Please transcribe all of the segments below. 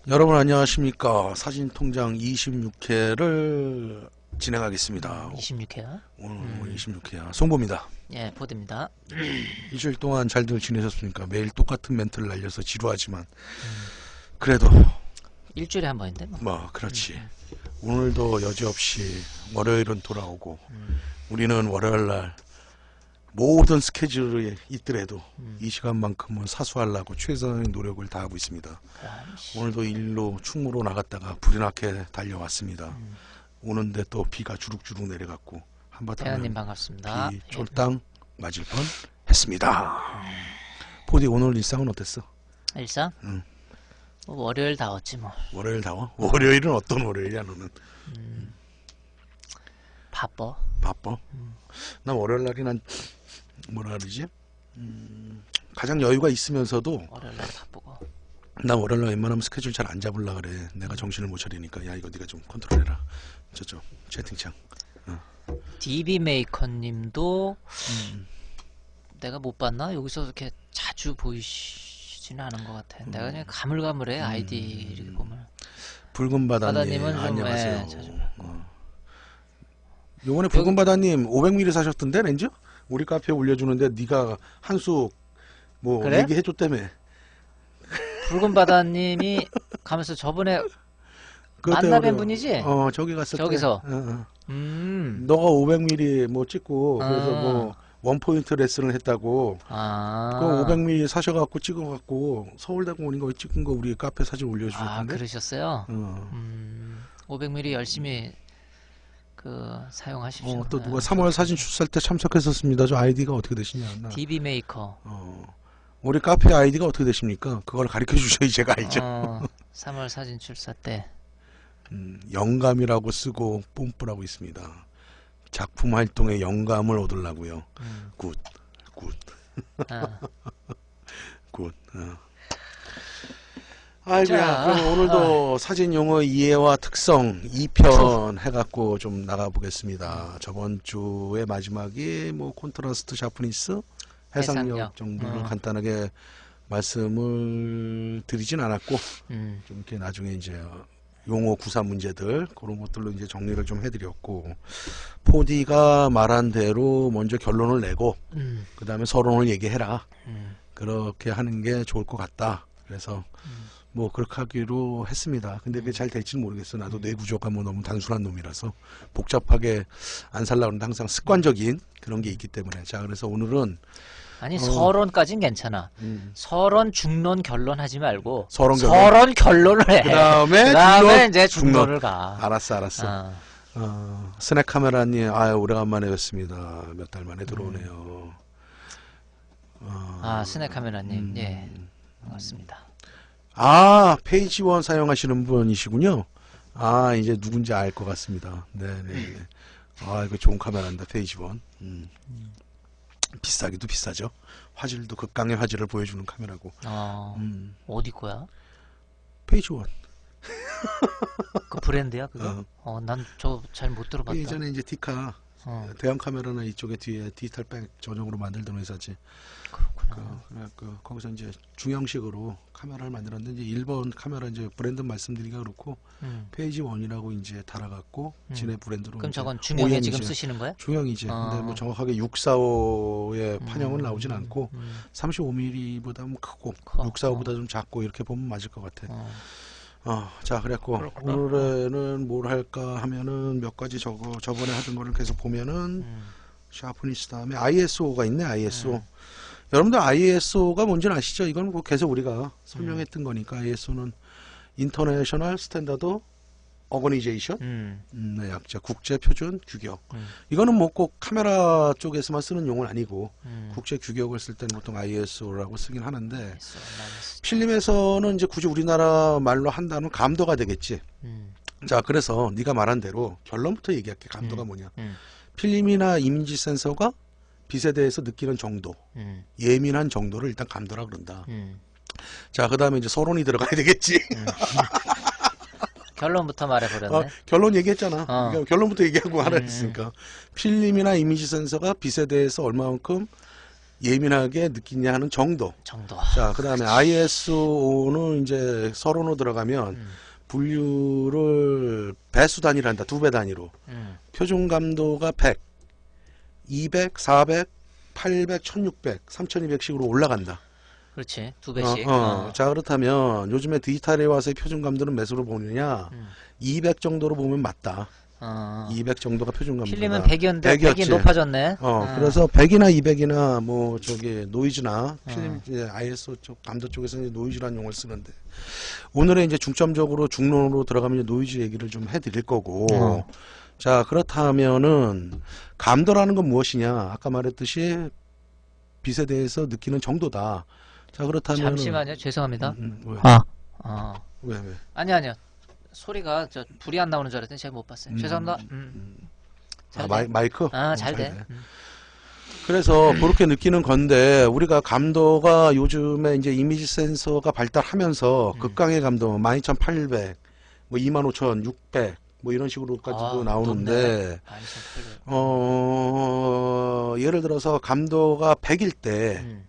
여러분 안녕하십니까. 사진통장 26회를 진행하겠습니다. 26회야? 오늘 26회야. 송보입니다. 예, 보드입니다. 일주일 동안 잘들 지내셨습니까? 매일 똑같은 멘트를 날려서 지루하지만 그래도 일주일에 한 번인데 뭐. 그렇지. 오늘도 여지없이 월요일은 돌아오고 우리는 월요일날 모든 스케줄이 있더라도 이 시간만큼은 사수하려고 최선의 노력을 다하고 있습니다. 오늘도 일로 충무로 나갔다가 불이 나게 달려왔습니다. 오는데 또 비가 주룩주룩 내려갔고 대현님 한바탕 반갑습니다. 비 쫄딱 맞을 뻔 했습니다. 포디 오늘 일상은 어땠어? 일상? 응. 뭐 월요일 다 왔지 뭐. 월요일 다워? 월요일은 어떤 월요일이야 너는? 바빠. 바빠? 난 월요일 날이 난 뭐라 그러지? 가장 여유가 있으면서도 월요일 날 바쁘고. 난 월요일 날 웬만하면 스케줄 잘 안 잡으려 그래. 내가 정신을 못 차리니까 야 이거 네가 좀 컨트롤해라. 저쪽 채팅창. DB 메이커님도 내가 못 봤나? 여기서 이렇게 자주 보이시지는 않은 것 같아. 내가 그냥 가물가물해 아이디 이렇게 보면. 붉은 바다님 바다님은 좀, 안녕하세요. 예, 자주 봤고. 요번에 붉은 바다님 500ml 사셨던데 렌즈? 우리 카페에 올려주는데 네가 한 수 뭐 그래? 얘기해줬다며. 붉은 바다님이 가면서 저번에 그때 만나뵌 우리- 분이지? 저기 갔을 때. 저기서? 어. 음. 너가 500ml 뭐 찍고 그래서 아. 뭐 원포인트 레슨을 했다고. 아. 그 500ml 사셔갖고 찍어갖고 서울대공원인가 어디 찍은 거 우리 카페 사진 아, 올려주셨던데. 그러셨어요? 500ml 열심히 사용하십시오. 또 누가 3월 사진 출살 때 참석했었습니다. 저 아이디가 어떻게 되시냐? DB 메이커. 우리 카페 아이디가 어떻게 되십니까? 그걸 가르쳐 주셔야 제가 알죠. 3월 사진 출사 때. 영감이라고 쓰고 뽐뿌라고 있습니다. 작품 활동에 영감을 얻으려고요. 굿. 아, 굿. 아이고야. 자, 그럼 오늘도 사진 용어 이해와 특성 2편 해갖고 좀 나가보겠습니다. 저번 주의 마지막이 뭐 콘트라스트 샤프니스 해상력 해상력. 정도를 간단하게 말씀을 드리진 않았고 음, 좀 이렇게 나중에 이제 용어 구사 문제들 그런 것들로 이제 정리를 좀 해드렸고, 포디가 말한 대로 먼저 결론을 내고 그 다음에 서론을 얘기해라. 그렇게 하는 게 좋을 것 같다. 그래서 뭐 그렇게 하기로 했습니다. 근데 그게 잘 될지는 모르겠어. 나도 뇌 구조가 뭐 너무 단순한 놈이라서 복잡하게 안 살려고 하는데 항상 습관적인 그런 게 있기 때문에. 자, 그래서 오늘은 아니 서론까진 괜찮아. 서론, 중론, 결론 하지 말고 서론, 결론. 서론, 결론을 해. 그다음에 그다음에 중론, 이제 중론. 중론을 가. 알았어. 어. 스낵 카메라님, 오래간만에 뵙습니다. 몇 달 만에 들어오네요. 스낵 카메라님, 예, 반갑습니다. 페이지 원 사용하시는 분이시군요. 이제 누군지 알 것 같습니다. 네네. 이거 좋은 카메라인데, 페이지 원. 비싸기도 비싸죠. 화질도 극강의 화질을 보여주는 카메라고. 어디 거야? 페이지 원. 그 브랜드야 그거? 난 저 잘 못 들어봤다. 예전에 이제 디카, 대형 카메라나 이쪽에 뒤에 디지털백 전용으로 만들던 회사지. 거기서 이제 중형식으로 카메라를 만들었는데, 이제 일본 카메라 이제 브랜드 말씀드리기가 그렇고, 페이지 원이라고 이제 달아갖고, 지네 브랜드로. 그럼 이제 저건 중형에 지금 OEM이지. 쓰시는 거야? 중형이지. 근데 뭐 정확하게 645의 판형은 나오진 않고, 35mm보다 크고, 커. 645보다 좀 작고, 이렇게 보면 맞을 것 같아. 자, 그래갖고, 그렇구나. 오늘은 뭘 할까 하면은 몇 가지 저번에 하던 거를 계속 보면은, 샤프니스 다음에 ISO가 있네, ISO. 여러분들 ISO가 뭔지는 아시죠? 이건 뭐 계속 우리가 설명했던 거니까. ISO는 인터내셔널 스탠다드 어거니제이션, 네, 약자 국제 표준 규격. 이거는 뭐 꼭 카메라 쪽에서만 쓰는 용어는 아니고 국제 규격을 쓸 때는 보통 ISO라고 쓰긴 하는데, 필름에서는 이제 굳이 우리나라 말로 한다면 감도가 되겠지. 자, 그래서 네가 말한 대로 결론부터 얘기할게. 감도가 뭐냐? 필름이나 이미지 센서가 빛에 대해서 느끼는 정도, 예민한 정도를 일단 감도라 그런다. 자, 그 다음에 이제 서론이 들어가야 되겠지. 결론부터 말해버렸네. 결론 얘기했잖아. 그러니까 결론부터 얘기하고 하라 했으니까. 필름이나 이미지 센서가 빛에 대해서 얼마만큼 예민하게 느끼냐 하는 정도. 정도. 자, 그 다음에 ISO는 이제 서론으로 들어가면 분류를 배수 단위로 한다. 2배 단위로. 표준 감도가 100, 200, 400, 800, 1600, 3200씩으로 올라간다. 그렇지. 2배씩. 자, 그렇다면 요즘에 디지털에 와서의 표준 감도는 몇으로 보느냐? 200 정도로 보면 맞다. 200 정도가 표준 감도다. 필름은 100이었는데 100이 높아졌네. 그래서 100이나 200이나 뭐 저기 노이즈나 필름 이제 ISO 쪽 감도 쪽에서는 노이즈라는 용어를 쓰는데 오늘은 이제 중점적으로 중론으로 들어가면 이제 노이즈 얘기를 좀 해드릴 거고. 자, 그렇다면은 감도라는 건 무엇이냐? 아까 말했듯이 빛에 대해서 느끼는 정도다. 자, 그렇다면 잠시만요. 죄송합니다. 왜? 왜? 아니요. 소리가 저 불이 안 나오는 줄 알았더니 제가 못 봤어요. 죄송합니다. 잘 돼. 마이크? 잘 돼. 그래서 그렇게 느끼는 건데 우리가 감도가 요즘에 이제 이미지 센서가 발달하면서 극강의 감도 12800, 뭐 25600, 뭐 이런 식으로까지도 나오는데 예를 들어서 감도가 100일 때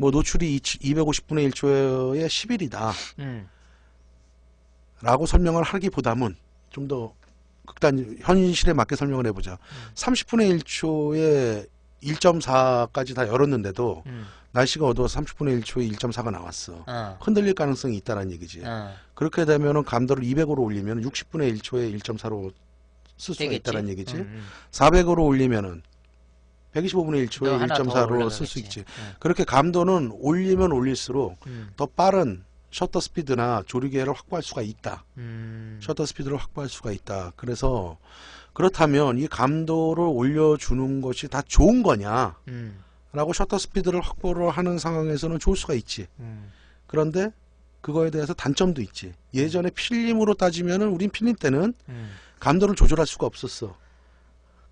뭐 노출이 250분의 1초에 10일이다. 라고 설명을 하기보다는 좀 더 현실에 맞게 설명을 해보자. 30분의 1초에 1.4까지 다 열었는데도 날씨가 어두워서 30분의 1초에 1.4가 나왔어. 흔들릴 가능성이 있다는 얘기지. 그렇게 되면은 감도를 200으로 올리면 60분의 1초에 1.4로 쓸 수가 있다는 얘기지. 400으로 올리면은 125분의 1초에 1.4로 쓸 수 있지. 그렇게 감도는 올리면 올릴수록 더 빠른 셔터 스피드나 조리개를 확보할 수가 있다. 셔터 스피드를 확보할 수가 있다. 그래서 그렇다면 이 감도를 올려주는 것이 다 좋은 거냐 라고 셔터 스피드를 확보를 하는 상황에서는 좋을 수가 있지. 그런데 그거에 대해서 단점도 있지. 예전에 필름으로 따지면은 우린 필름 때는 감도를 조절할 수가 없었어.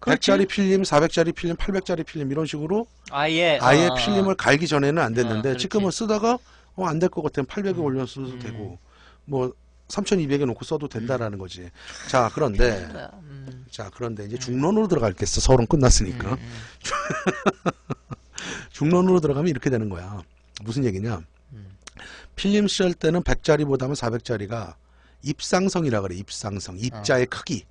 100짜리 필름, 400짜리 필름, 800짜리 필름 이런 식으로 아예 필름을 갈기 전에는 안 됐는데 지금은 쓰다가 안 될 것 같으면 800에 올려서도 되고 뭐 3200에 놓고 써도 된다라는 거지. 자, 그런데 이제 중론으로 들어갈겠어. 서론 끝났으니까. 중론으로 들어가면 이렇게 되는 거야. 무슨 얘기냐? 필름 시절 때는 100짜리보다는 400짜리가 입상성이라 그래. 입상성. 입자의 크기.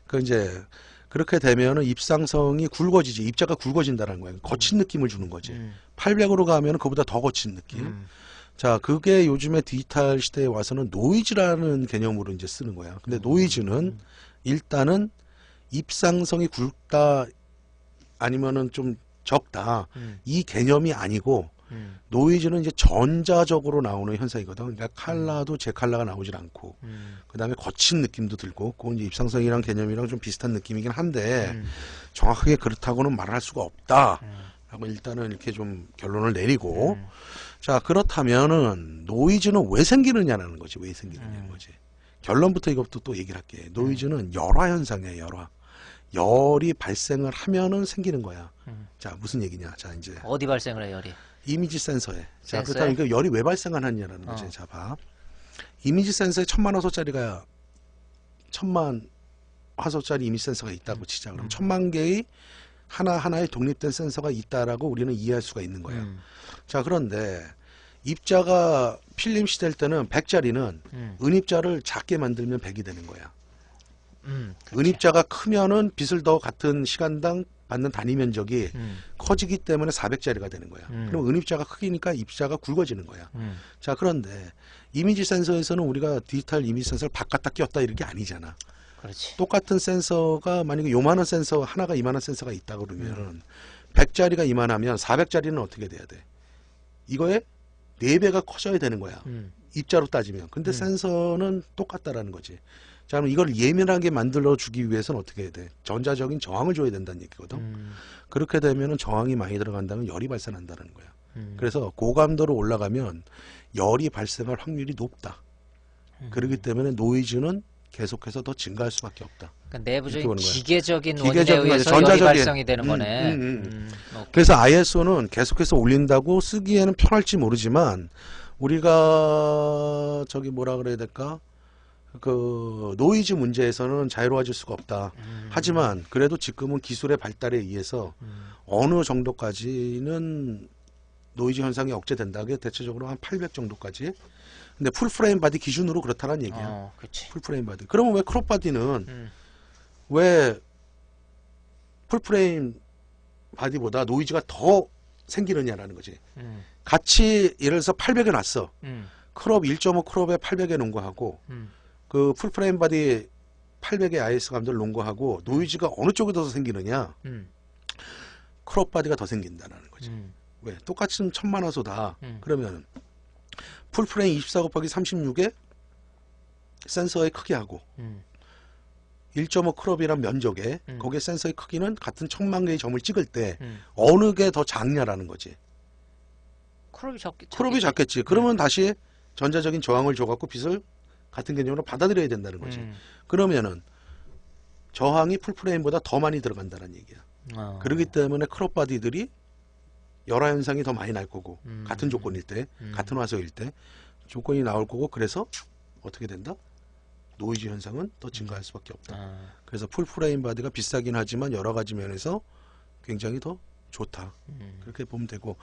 그 이제 그렇게 되면은 입상성이 굵어지지. 입자가 굵어진다는 거야. 거친 느낌을 주는 거지. 800으로 가면은 그보다 더 거친 느낌. 자, 그게 요즘에 디지털 시대에 와서는 노이즈라는 개념으로 이제 쓰는 거야. 근데 노이즈는 일단은 입상성이 굵다 아니면은 좀 적다. 이 개념이 아니고 노이즈는 이제 전자적으로 나오는 현상이거든. 그러니까 칼라도 제 칼라가 나오질 않고 그 다음에 거친 느낌도 들고 그건 이제 입상성이랑 개념이랑 좀 비슷한 느낌이긴 한데 정확하게 그렇다고는 말할 수가 없다 라고 일단은 이렇게 좀 결론을 내리고 자, 그렇다면은 노이즈는 왜 생기느냐라는 거지. 왜 생기느냐는 거지. 결론부터 이것도 또 얘기를 할게. 노이즈는 열화 현상이야. 열이 발생을 하면은 생기는 거야. 자, 무슨 얘기냐. 자, 이제 어디 발생을 해, 열이? 이미지 센서에. 자, 센서에? 그렇다면 이거 열이 왜 발생하느냐라는 거지. 자, 봐. 이미지 센서에 1000만 화소짜리가 1000만 화소짜리 이미지 센서가 있다고 치자. 그럼 1000만 개의 하나하나의 독립된 센서가 있다라고 우리는 이해할 수가 있는 거야. 자, 그런데 입자가 필름 시대일 때는 100짜리는 은입자를 작게 만들면 100이 되는 거야. 은입자가 크면은 빛을 더 같은 시간당 받는 단위 면적이 커지기 때문에 400짜리가 되는 거야. 그럼 은입자가 크기니까 입자가 굵어지는 거야. 자, 그런데 이미지 센서에서는 우리가 디지털 이미지 센서를 바꿨다 꼈다 이런 게 아니잖아. 그렇지. 똑같은 센서가 만약에 요만한 센서 하나가 이만한 센서가 있다 그러면 100짜리가 이만하면 400짜리는 어떻게 돼야 돼? 이거에 4배가 커져야 되는 거야. 입자로 따지면. 근데 센서는 똑같다라는 거지. 자, 그럼 이걸 예민하게 만들어 주기 위해서는 어떻게 해야 돼? 전자적인 저항을 줘야 된다는 얘기거든. 그렇게 되면은 저항이 많이 들어간다면 열이 발생한다는 거야. 그래서 고감도로 올라가면 열이 발생할 확률이 높다. 그렇기 때문에 노이즈는 계속해서 더 증가할 수밖에 없다. 그러니까 내부적인 보는 거야. 기계적인 원인에 기계적인 의해서 거지. 열이 발생이 되는 거네. 오케이. 그래서 ISO는 계속해서 올린다고 쓰기에는 편할지 모르지만 우리가 저기 뭐라 그래야 될까? 그 노이즈 문제에서는 자유로워질 수가 없다. 하지만 그래도 지금은 기술의 발달에 의해서 어느 정도까지는 노이즈 현상이 억제된다. 그게 대체적으로 한 800 정도까지. 근데 풀프레임 바디 기준으로 그렇다는 얘기야. 그치. 풀프레임 바디. 그러면 왜 크롭 바디는 왜 풀프레임 바디보다 노이즈가 더 생기느냐라는 거지. 같이 예를 들어서 800에 놨어. 크롭 1.5 크롭에 800에 놓은 거하고 그 풀프레임 바디 800의 IS 감도를 놓은 거하고 노이즈가 어느 쪽이 더 생기느냐. 크롭 바디가 더 생긴다는 거지. 왜? 똑같은 1000만화소다. 그러면 풀프레임 24 곱하기 36에 센서의 크기하고 1.5 크롭이란 면적에 거기에 센서의 크기는 같은 1000만 개의 점을 찍을 때 어느 게 더 작냐라는 거지. 크롭이 작겠지. 그러면 다시 전자적인 저항을 줘갖고 빛을 같은 개념으로 받아들여야 된다는 거지. 그러면은 저항이 풀프레임보다 더 많이 들어간다는 얘기야. 그렇기 때문에 크롭 바디들이 열화 현상이 더 많이 날 거고 같은 조건일 때 같은 화소일 때 조건이 나올 거고 그래서 어떻게 된다? 노이즈 현상은 더 증가할 수밖에 없다. 그래서 풀프레임 바디가 비싸긴 하지만 여러 가지 면에서 굉장히 더 좋다. 그렇게 보면 되고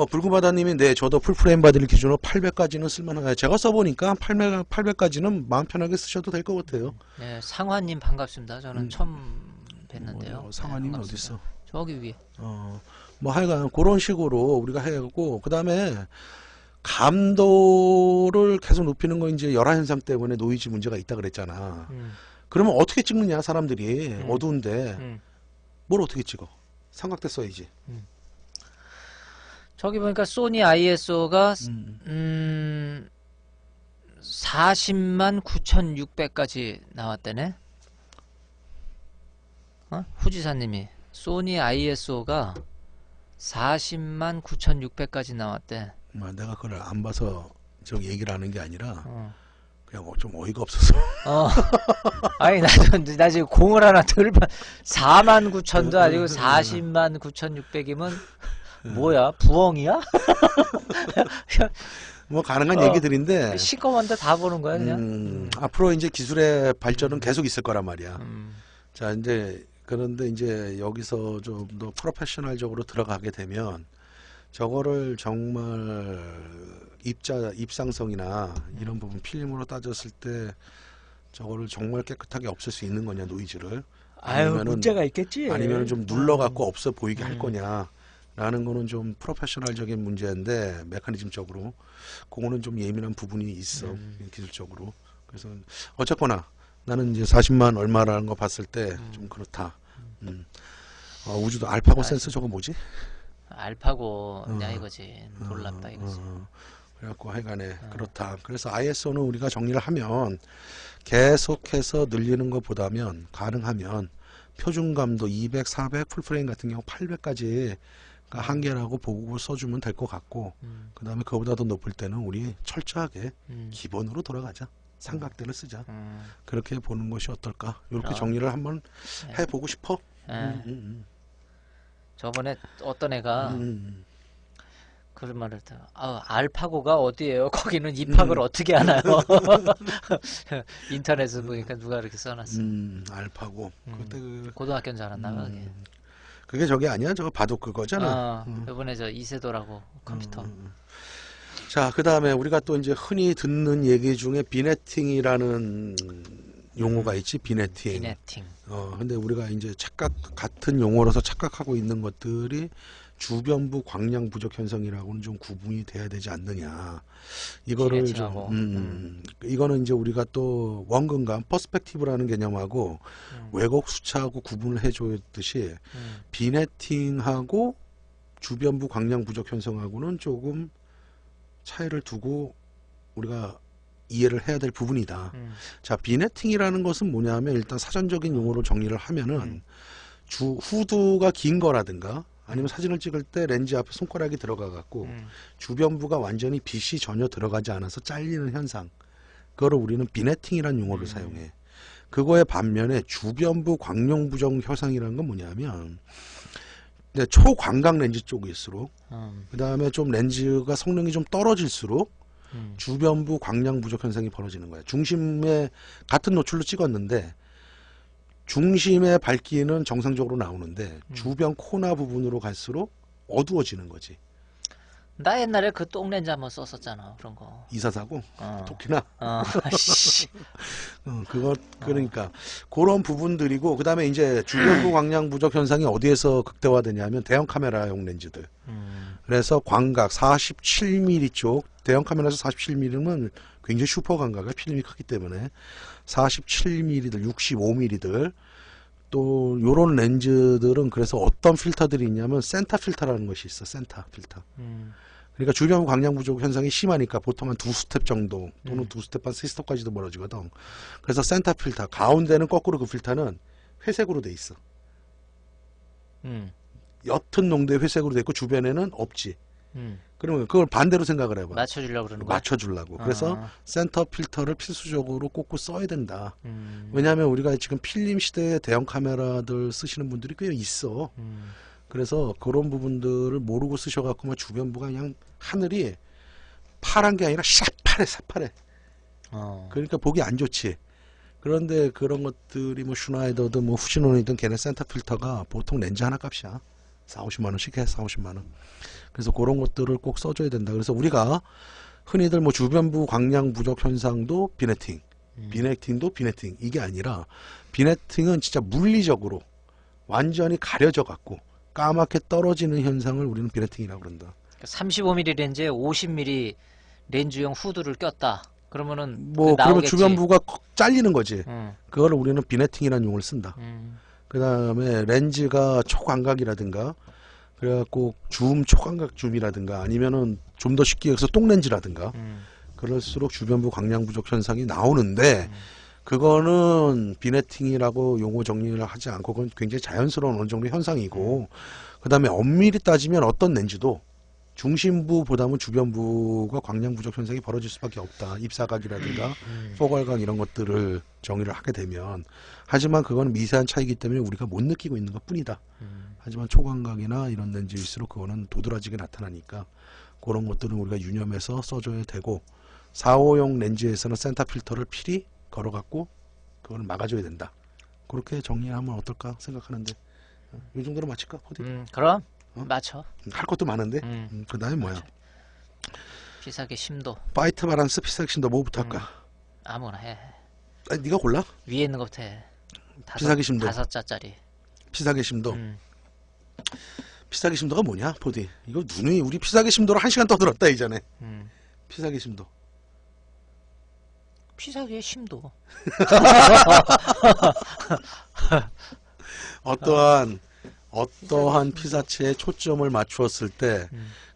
붉은바다님이 네 저도 풀프레임 바디를 기준으로 800까지는 쓸만하다. 제가 써보니까 800까지는 마음 편하게 쓰셔도 될 것 같아요. 네, 상화님 반갑습니다. 저는 처음 뵀는데요. 상화님은 네, 어디 있어? 저기 위에. 뭐 하여간 그런 식으로 우리가 해갖고 그 다음에 감도를 계속 높이는 거 이제 열화 현상 때문에 노이즈 문제가 있다 그랬잖아. 그러면 어떻게 찍느냐 사람들이 어두운데 뭘 어떻게 찍어? 삼각대 써야지. 저기 보니까 소니 ISO가 40만 9,600까지 나왔다네. 후지사님이 소니 ISO가 40만 9,600까지 나왔대. 내가 그걸 안 봐서 저기 얘기를 하는 게 아니라 그냥 좀 어이가 없어서. 아니 나 지금 공을 하나 덜 4만 9천도 아니고 40만 9,600이면 뭐야 부엉이야? 뭐 가능한 얘기들인데 시꺼먼데 다 보는 거야 그냥. 앞으로 이제 기술의 발전은 계속 있을 거란 말이야. 자 이제 그런데 이제 여기서 좀 더 프로페셔널적으로 들어가게 되면 저거를 정말 입상성이나 이런 부분 필름으로 따졌을 때 저거를 정말 깨끗하게 없앨 수 있는 거냐 노이즈를 아니면은 문제가 있겠지. 아니면은 좀 눌러갖고 없어 보이게 할 거냐 라는 거는 좀 프로페셔널적인 문제인데 메커니즘적으로 그거는 좀 예민한 부분이 있어 기술적으로. 그래서 어쨌거나 나는 이제 40만 얼마라는 거 봤을 때 좀 그렇다. 우주도 알파고 센서 저거 뭐지? 알파고냐 이거지. 놀랍다 이거지. 그래갖고 하여간에 그렇다. 그래서 ISO는 우리가 정리를 하면 계속해서 늘리는 것보다면 가능하면 표준감도 200, 400, 풀프레임 같은 경우 800까지 한계라고 보고 써주면 될 것 같고 그 다음에 그거보다 더 높을 때는 우리 철저하게 기본으로 돌아가자. 삼각대를 쓰자. 그렇게 보는 것이 어떨까? 이렇게 정리를 한번 해보고 싶어. 저번에 어떤 애가 그런 말을 했다. 알파고가 어디예요? 거기는 입학을 어떻게 하나요? 인터넷에 보니까 누가 이렇게 써놨어. 알파고. 그때 고등학교인 줄 알았나 봐. 그게 저게 아니야? 저거 바둑 그거잖아. 이번에 저 이세도라고 컴퓨터. 자, 그 다음에 우리가 또 이제 흔히 듣는 얘기 중에 비네팅이라는 용어가 있지, 비네팅. 비네팅. 근데 우리가 이제 같은 용어로서 착각하고 있는 것들이 주변부 광량 부족 현상이라고는 좀 구분이 돼야 되지 않느냐. 이거를 좀, 이거는 이제 우리가 또 원근감, 퍼스펙티브라는 개념하고 왜곡 수차하고 구분을 해줬듯이 비네팅하고 주변부 광량 부족 현상하고는 조금 차이를 두고 우리가 이해를 해야 될 부분이다. 자, 비네팅이라는 것은 뭐냐면 일단 사전적인 용어로 정리를 하면은 후드가 긴 거라든가 아니면 사진을 찍을 때 렌즈 앞에 손가락이 들어가 갖고 주변부가 완전히 빛이 전혀 들어가지 않아서 잘리는 현상. 그거를 우리는 비네팅이라는 용어를 사용해. 그거의 반면에 주변부 광량 부족 현상이라는 건 뭐냐면 초광각 렌즈 쪽일수록 그 다음에 좀 렌즈가 성능이 좀 떨어질수록 주변부 광량 부족 현상이 벌어지는 거야. 중심에 같은 노출로 찍었는데 중심의 밝기는 정상적으로 나오는데 주변 코나 부분으로 갈수록 어두워지는 거지. 나 옛날에 그 똥렌즈 한번 썼었잖아. 그런 거. 244고 어. 토끼나 씨. 그거 그러니까 그런 부분들이고 그다음에 이제 주변부 광량 부족 현상이 어디에서 극대화되냐면 대형 카메라용 렌즈들. 그래서 광각 47mm 쪽 대형 카메라에서 47mm면 굉장히 슈퍼 광각의 필름이 크기 때문에 47mm들, 65mm들 또 요런 렌즈들은 그래서 어떤 필터들이 있냐면 센터 필터라는 것이 있어. 센터 필터. 그러니까 주변부 광량 부족 현상이 심하니까 보통 한 2스텝 정도 또는 2스텝 반 3스텝까지도 벌어지거든. 그래서 센터 필터 가운데는 거꾸로 그 필터는 회색으로 돼 있어. 옅은 농도의 회색으로 돼 있고 주변에는 없지. 그러면 그걸 반대로 생각을 해봐. 맞춰주려고 그러는 거야? 맞춰주려고. 그래서 센터 필터를 필수적으로 꽂고 써야 된다. 왜냐하면 우리가 지금 필름 시대에 대형 카메라들 쓰시는 분들이 꽤 있어. 그래서 그런 부분들을 모르고 쓰셔갖고 막 주변부가 그냥 하늘이 파란 게 아니라 새파래 새파래. 그러니까 보기 안 좋지. 그런데 그런 것들이 뭐 슈나이더든 뭐 후지논이든 걔네 센터 필터가 보통 렌즈 하나 값이야. 40~50만원씩 해. 40~50만원. 그래서 그런 것들을 꼭 써줘야 된다. 그래서 우리가 흔히들 뭐 주변부 광량 부족 현상도 비네팅, 비네팅도 비네팅 이게 아니라 비네팅은 진짜 물리적으로 완전히 가려져 갖고 까맣게 떨어지는 현상을 우리는 비네팅이라고 그런다. 35mm 렌즈에 50mm 렌즈용 후드를 꼈다. 그러면은 뭐 그 그러면 나오겠지. 주변부가 잘리는 거지. 응. 그거를 우리는 비네팅이라는 용어를 쓴다. 그 다음에 렌즈가 초광각이라든가 그래갖고 줌 초광각 줌이라든가 아니면은 좀 더 쉽게 해서 똥렌즈라든가 그럴수록 주변부 광량 부족 현상이 나오는데 그거는 비네팅이라고 용어 정리를 하지 않고 그건 굉장히 자연스러운 어느 정도 현상이고 그 다음에 엄밀히 따지면 어떤 렌즈도 중심부보다는 주변부가 광량 부족 현상이 벌어질 수밖에 없다. 입사각이라든가 포괄각 이런 것들을 정의를 하게 되면 하지만 그건 미세한 차이기 때문에 우리가 못 느끼고 있는 것 뿐이다. 하지만 초광각이나 이런 렌즈일수록 그거는 도드라지게 나타나니까 그런 것들은 우리가 유념해서 써줘야 되고 4호용 렌즈에서는 센터 필터를 필히 걸어갖고 그걸 막아줘야 된다. 그렇게 정리하면 어떨까 생각하는데 이 정도로 마칠까? 코디? 그럼 맞춰. 할 것도 많은데 그 다음에 뭐야? 피사계 심도. 파이트 바란스 피사기심도 뭐부터 할까? 아무거나 해. 아니, 네가 골라? 위에 있는 것부터 해. 피사계 심도. 5자짜리. 피사계 심도. 피사계 심도가 뭐냐? 포디. 이거 눈이 우리 피사계 심도를 1시간 떠들었다 이전에. 피사계 심도. 피사계의 심도. 어떠한 피사체에 초점을 맞추었을 때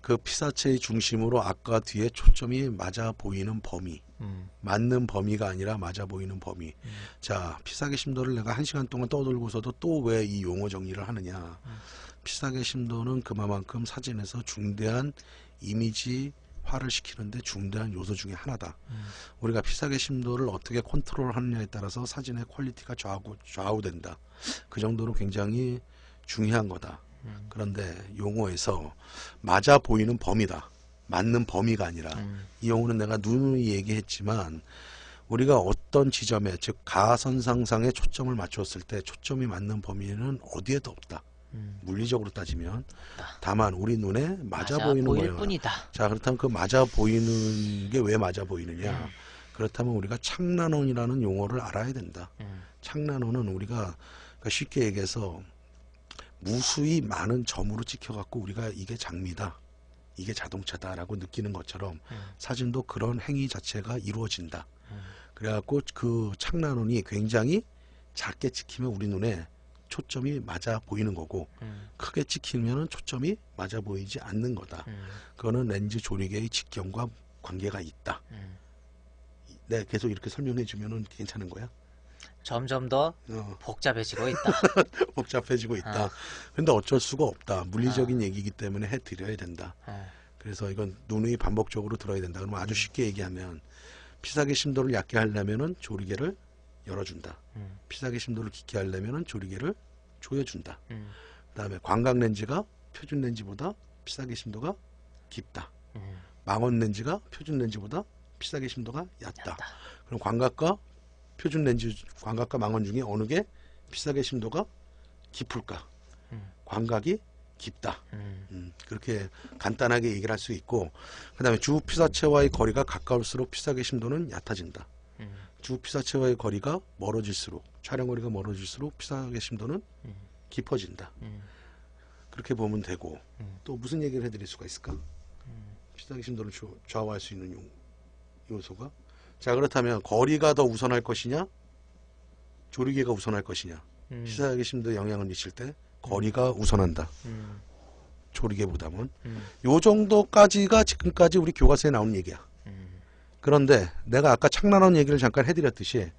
그 피사체의 중심으로 앞과 뒤에 초점이 맞아 보이는 범위. 맞는 범위가 아니라 맞아 보이는 범위. 자, 피사계 심도를 내가 1시간 동안 떠들고서도 또 왜 이 용어 정리를 하느냐. 피사계 심도는 그만큼 사진에서 중대한 이미지화를 시키는데 중대한 요소 중에 하나다. 우리가 피사계 심도를 어떻게 컨트롤하느냐에 따라서 사진의 퀄리티가 좌우된다. 그 정도로 굉장히 중요한 거다. 그런데 용어에서 맞아 보이는 범위다. 맞는 범위가 아니라 이 용어는 내가 누누이 얘기했지만 우리가 어떤 지점에 즉 가선상상에 초점을 맞추었을 때 초점이 맞는 범위는 어디에도 없다. 물리적으로 따지면 다만 우리 눈에 맞아 보이는 보일 거예요. 뿐이다. 자, 그렇다면 그 맞아 보이는 게 왜 맞아 보이느냐? 그렇다면 우리가 창난원이라는 용어를 알아야 된다. 창난원은 우리가 그러니까 쉽게 얘기해서 무수히 많은 점으로 찍혀갖고 우리가 이게 장미다, 이게 자동차다라고 느끼는 것처럼 사진도 그런 행위 자체가 이루어진다. 그래갖고 그 창난원이 굉장히 작게 찍히면 우리 눈에 초점이 맞아 보이는 거고 크게 찍히면 초점이 맞아 보이지 않는 거다. 그거는 렌즈 조리개의 직경과 관계가 있다. 내가 계속 이렇게 설명해 주면은 괜찮은 거야? 점점 더 복잡해지고 있다. 복잡해지고 있다. 근데 어쩔 수가 없다. 물리적인 얘기이기 때문에 해드려야 된다. 그래서 이건 누누이 반복적으로 들어야 된다. 그러면 아주 쉽게 얘기하면 피사계 심도를 얕게 하려면은 조리개를 열어준다. 피사계 심도를 깊게 하려면은 조리개를 조여준다. 그 다음에 광각 렌즈가 표준 렌즈보다 피사계 심도가 깊다. 망원 렌즈가 표준 렌즈보다 피사계 심도가 얕다. 얕다. 그럼 광각과 표준 렌즈, 광각과 망원 중에 어느 게 피사계 심도가 깊을까? 광각이 깊다. 그렇게 간단하게 얘기를 할 수 있고, 그 다음에 주 피사체와의 거리가 가까울수록 피사계 심도는 얕아진다. 주 피사체와의 거리가 멀어질수록, 촬영 거리가 멀어질수록 피사계 심도는 깊어진다. 그렇게 보면 되고, 또 무슨 얘기를 해드릴 수가 있을까? 피사계 심도를 좌우할 수 있는 요소가, 자, 그렇다면 거리가 더 우선할 것이냐, 조리개가 우선할 것이냐. 피사계 심도에 영향을 미칠 때 거리가 우선한다. 조리개보다는. 요 정도까지가 지금까지 우리 교과서에 나온 얘기야. 그런데 내가 아까 착란원 얘기를 잠깐 해드렸듯이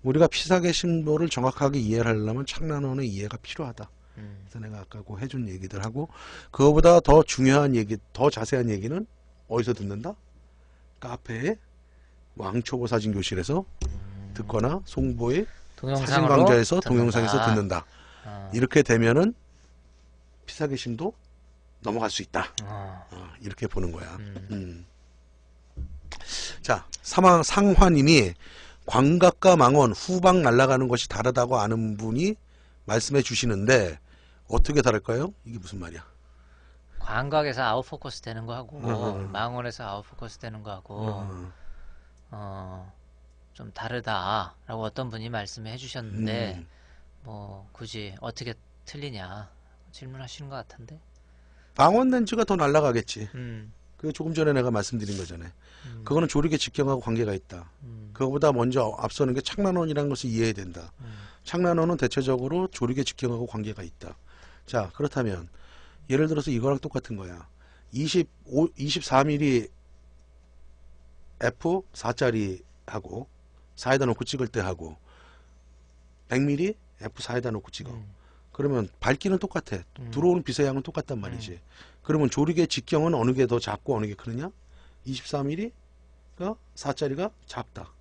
우리가 피사계 심도를 정확하게 이해를 하려면 착란원의 이해가 필요하다. 그래서 내가 아까 그 해준 얘기들 하고, 그거보다 더 중요한 얘기, 더 자세한 얘기는 어디서 듣는다? 카페에 왕초보 사진 교실에서 듣거나 송보의 사진 강좌에서 동영상에서 듣는다. 이렇게 되면은 피사계 심도 넘어갈 수 있다. 이렇게 보는 거야. 자, 상화님이 광각과 망원 후방 날아가는 것이 다르다고 아는 분이 말씀해 주시는데 어떻게 다를까요? 이게 무슨 말이야? 광각에서 아웃포커스 되는 거하고 망원에서 아웃포커스 되는 거하고 좀 다르다라고 어떤 분이 말씀해 해주셨는데 뭐 굳이 어떻게 틀리냐 질문하시는 것 같은데. 망원 렌즈가 더 날아가겠지. 그 조금 전에 내가 말씀드린 거잖아요. 그거는 조리개 직경하고 관계가 있다. 그거보다 먼저 앞서는 게 착란원이라는 것을 이해해야 된다. 착란원은 대체적으로 조리개 직경하고 관계가 있다. 자, 그렇다면 예를 들어서 이거랑 똑같은 거야. 24mm f4짜리 하고 4에다 놓고 찍을 때 하고 100mm f4에다 놓고 찍어. 그러면 밝기는 똑같아. 들어오는 빛의 양은 똑같단 말이지. 그러면 조리개 직경은 어느 게 더 작고 어느 게 크느냐? 24mm가 4짜리가 작다.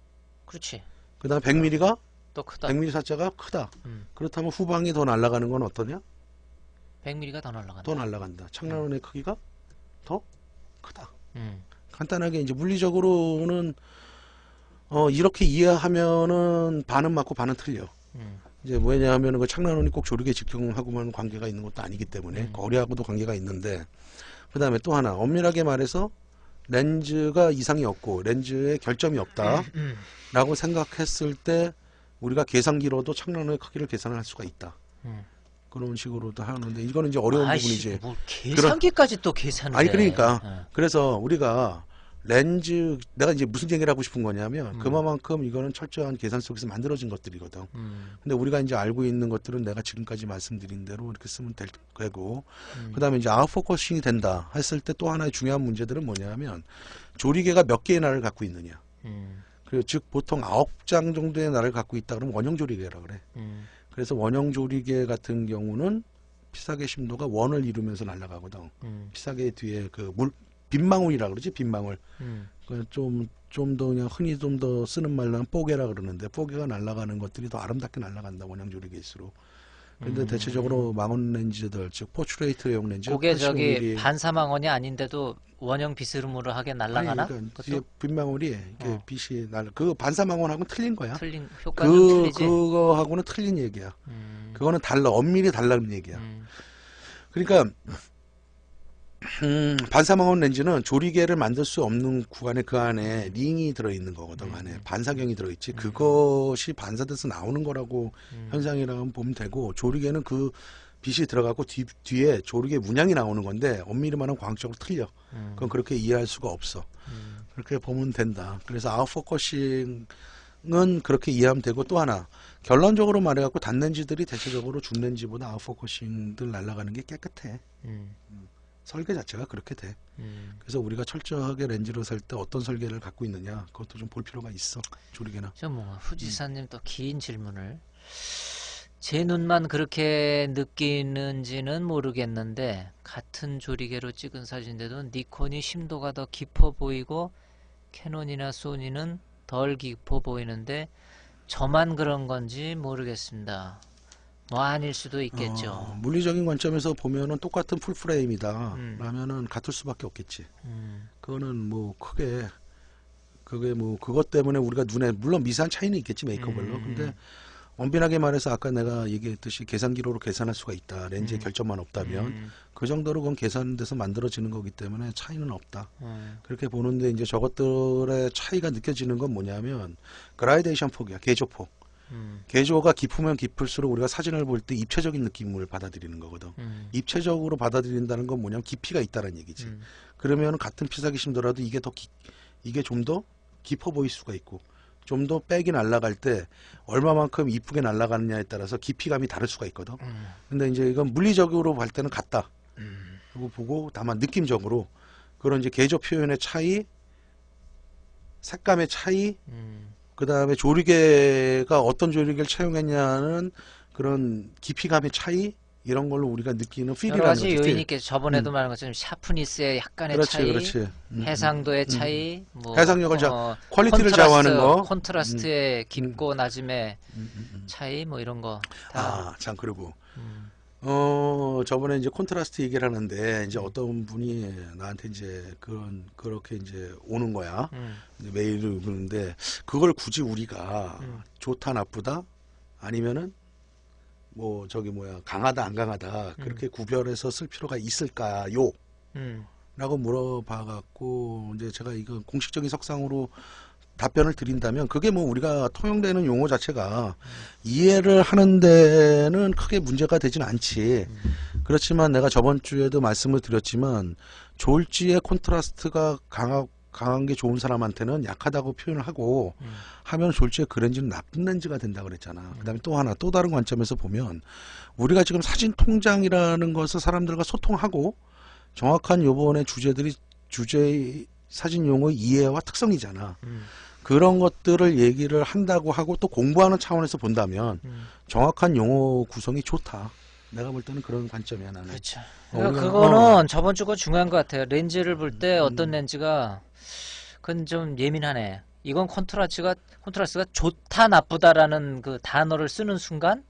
그렇지. 그 다음에 100mm가 또 크다. 100mm 4자가 크다. 그렇다면 후방이 더 날아가는 건 어떠냐? 100mm가 더 날아간다. 더 날아간다. 착란원의 크기가 더 크다. 간단하게 이제 물리적으로는 이렇게 이해하면은 반은 맞고 반은 틀려. 이제 뭐냐면은 그 착란원이 꼭 조리개 직경하고만 관계가 있는 것도 아니기 때문에 거리하고도 관계가 있는데, 그 다음에 또 하나 엄밀하게 말해서 렌즈가 이상이 없고 렌즈에 결점이 없다 라고 생각했을 때 우리가 계산기로도 착란원의 크기를 계산할 수가 있다. 그런 식으로도 하는데 이거는 이제 어려운 부분이지. 뭐 계산기까지 또 계산을 아니 해. 그러니까 그래서 우리가 렌즈, 내가 이제 무슨 얘기를 하고 싶은 거냐면 그만큼 이거는 철저한 계산 속에서 만들어진 것들이거든. 근데 우리가 이제 알고 있는 것들은 내가 지금까지 말씀드린 대로 이렇게 쓰면 될 거고, 그 다음에 이제 아웃포커싱이 된다 했을 때 또 하나의 중요한 문제들은 뭐냐면 조리개가 몇 개의 날을 갖고 있느냐. 그리고 즉 보통 9장 정도의 날을 갖고 있다 그러면 원형 조리개라 그래. 그래서 원형 조리개 같은 경우는 피사계 심도가 원을 이루면서 날아가거든. 피사계 뒤에 그 빗망울이라 그러지, 빗망울. 좀 더 그냥 흔히 좀 더 쓰는 말로는 뽀개라 그러는데, 뽀개가 날아가는 것들이 더 아름답게 날아간다, 원형 조리개일수록. 근데 대체적으로 망원 렌즈들, 즉 포트레이트용 렌즈, 그게 저기 85mm. 반사망원이 아닌데도 원형 비스름으로 하게 날아가나? 아니, 그러니까 뒤에 빗망울이 이렇게 빛이 그 반사망원하고는 틀린 거야. 틀린 효과는 틀리지. 그거하고는 틀린 얘기야. 그거는 달라, 엄밀히 달라는 얘기야. 그러니까 반사망원 렌즈는 조리개를 만들 수 없는 구간에 그 안에 링이 들어있는 거거든. 안에 반사경이 들어있지. 그것이 반사돼서 나오는 거라고 현상이라고 보면 되고, 조리개는 그 빛이 들어가고 뒤에 조리개 문양이 나오는 건데 엄밀히 말하면 광학적으로 틀려. 그건 그렇게 이해할 수가 없어. 그렇게 보면 된다. 그래서 아웃포커싱은 그렇게 이해하면 되고, 또 하나 결론적으로 말해갖고 단렌즈들이 대체적으로 줌렌즈보다 아웃포커싱들 날아가는 게 깨끗해. 설계 자체가 그렇게 돼. 그래서 우리가 철저하게 렌즈를 살 때 어떤 설계를 갖고 있느냐, 그것도 좀 볼 필요가 있어. 조리개나. 저 뭐 후지사님 또 긴 질문을. 제 눈만 그렇게 느끼는지는 모르겠는데 같은 조리개로 찍은 사진인데도 니콘이 심도가 더 깊어 보이고 캐논이나 소니는 덜 깊어 보이는데 저만 그런 건지 모르겠습니다. 뭐 아닐 수도 있겠죠. 물리적인 관점에서 보면은 똑같은 풀프레임이다. 음. 라면은 같을 수밖에 없겠지. 음. 그거는 뭐 크게 그게 뭐 그것 때문에 우리가 눈에 물론 미세한 차이는 있겠지 메이커별로. 근데 엄빈하게 말해서 아까 내가 얘기했듯이 계산기로로 계산할 수가 있다. 렌즈의 결점만 없다면 그 정도로 그건 계산돼서 만들어지는 거기 때문에 차이는 없다. 그렇게 보는데 이제 저것들의 차이가 느껴지는 건 뭐냐면 그라데이션 폭이야. 개조폭. 개조가 깊으면 깊을수록 우리가 사진을 볼 때 입체적인 느낌을 받아들이는 거거든. 입체적으로 받아들인다는 건 뭐냐면 깊이가 있다는 얘기지. 그러면 같은 피사기심더라도 이게 좀 더 깊어 보일 수가 있고 좀 더 백이 날아갈 때 얼마만큼 이쁘게 날아가느냐에 따라서 깊이감이 다를 수가 있거든. 근데 이제 이건 물리적으로 볼 때는 같다. 그리고 보고 다만 느낌적으로 그런 이제 개조 표현의 차이, 색감의 차이, 그 다음에 조리개가 어떤 조리개를 채용했냐는 그런 깊이감의 차이 이런 걸로 우리가 느끼는 여러 필이라는 가지 거지. 요인이 있겠죠. 저번에도 말한 것처럼 샤프니스의 약간의 그렇지, 차이, 그렇지. 해상도의 차이, 뭐 해상력을 퀄리티를 좌우하는 거. 콘트라스트의 깊고 낮음의 차이, 뭐 이런 거 다. 아, 참 그리고 음. 저번에 이제 콘트라스트 얘기를 하는데 이제 어떤 분이 나한테 이제 그렇게 이제 오는 거야. 이제 메일을 오는데 그걸 굳이 우리가 좋다 나쁘다 아니면은 뭐 저기 뭐야 강하다 안 강하다 그렇게 구별해서 쓸 필요가 있을까요? 라고 물어봐 갖고 이제 제가 이거 공식적인 석상으로 답변을 드린다면 그게 뭐 우리가 통용되는 용어 자체가 이해를 하는 데는 크게 문제가 되진 않지. 그렇지만 내가 저번 주에도 말씀을 드렸지만 졸지의 콘트라스트가 강한 게 좋은 사람한테는 약하다고 표현을 하고 하면 졸지의 그 렌즈는 나쁜 렌즈가 된다 그랬잖아. 그다음에 또 하나 또 다른 관점에서 보면 우리가 지금 사진 통장이라는 것을 사람들과 소통하고 정확한 요번의 주제의 사진 용어의 이해와 특성이잖아. 그런 것들을 얘기를 한다고 하고 또 공부하는 차원에서 본다면 정확한 용어 구성이 좋다. 내가 볼 때는 그런 관점이야 나는. 그렇죠. 그러니까 그거는 저번 주가 중요한 것 같아요. 렌즈를 볼 때 어떤 렌즈가 그건 좀 예민하네. 이건 콘트라스트가 좋다 나쁘다라는 그 단어를 쓰는 순간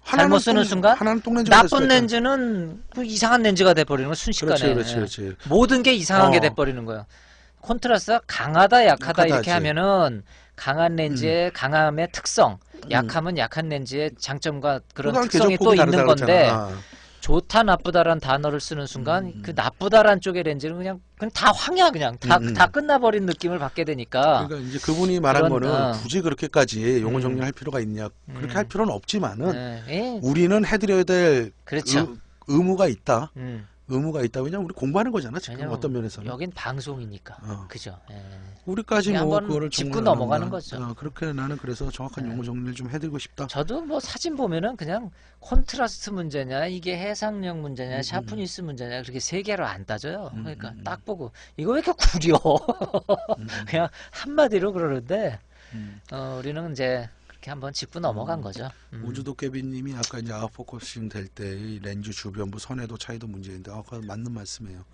잘못 쓰는 순간 하나는 똥렌즈가 될 수가 나쁜 있잖아. 렌즈는 그 이상한 렌즈가 돼버리는 거 순식간에. 그렇지. 모든 게 이상한 게 돼버리는 거야. 콘트라스트가 강하다 약하다 이렇게 약하다지. 하면은 강한 렌즈의 강함의 특성, 약함은 약한 렌즈의 장점과 그런 또다른 특성이 또 개조폭이 있는 다르다 건데 그랬잖아. 좋다 나쁘다라는 단어를 쓰는 순간 그 나쁘다라는 쪽의 렌즈는 그냥 다 황야 그냥 다 끝나버린 느낌을 받게 되니까. 그러니까 이제 그분이 말한 그런, 거는 굳이 그렇게까지 용어 정리할 필요가 있냐 그렇게 할 필요는 없지만은 우리는 해드려야 될 그렇죠. 의무가 있다. 음. 의무가 있다. 왜냐면 우리 공부하는 거잖아 지금 왜냐면 어떤 면에서는. 여긴 방송이니까. 그죠. 우리까지 그냥 뭐 한번 그거를 짚고 정말 넘어가는 한다. 거죠. 그렇게 나는 그래서 정확한 용어 정리를 좀 해드리고 싶다. 저도 뭐 사진 보면은 그냥 콘트라스트 문제냐 이게 해상력 문제냐 샤프니스 문제냐 그렇게 세 개로 안 따져요. 그러니까 딱 보고 이거 왜 이렇게 구려 그냥 한마디로 그러는데 우리는 이제 그렇게 한번 짚고 넘어간 거죠. 우주도깨비님이 아까 이제 아웃포커싱 될 때 렌즈 주변부 선회도 차이도 문제인데 아까 맞는 말씀이에요.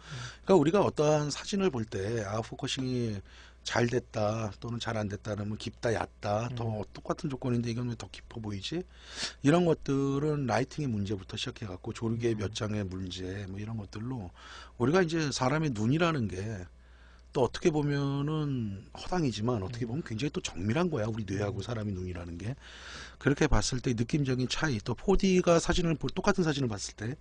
그러니까 우리가 어떠한 사진을 볼 때 아웃포커싱이 잘 됐다 또는 잘 안 됐다 그러면 깊다 얕다 더 똑같은 조건인데 이건 왜 더 깊어 보이지? 이런 것들은 라이팅의 문제부터 시작해 갖고 조리개 몇 장의 문제 뭐 이런 것들로 우리가 이제 사람의 눈이라는 게 또 어떻게 보면은 허당이지만 어떻게 보면 굉장히 또 정밀한 거야 우리 뇌하고 사람의 눈이라는 게. 그렇게 봤을 때 느낌적인 차이 또 4D가 똑같은 사진을 봤을 때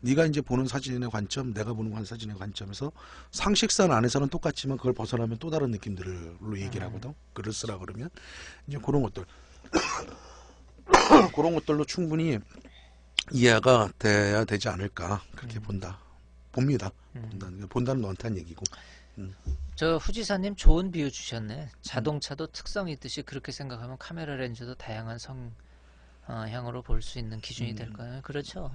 네가 이제 보는 사진의 관점 내가 보는 사진의 관점에서 상식선 안에서는 똑같지만 그걸 벗어나면 또 다른 느낌들로 얘기를 하거든. 글을 쓰라 그러면 이제 그런 것들 그런 것들로 충분히 이해가 돼야 되지 않을까 그렇게 봅니다. 본다는 너한테 한 얘기고. 저 후지사님 좋은 비유 주셨네. 자동차도 특성이 있듯이 그렇게 생각하면 카메라 렌즈도 다양한 성향으로 볼 수 있는 기준이 될까요? 그렇죠.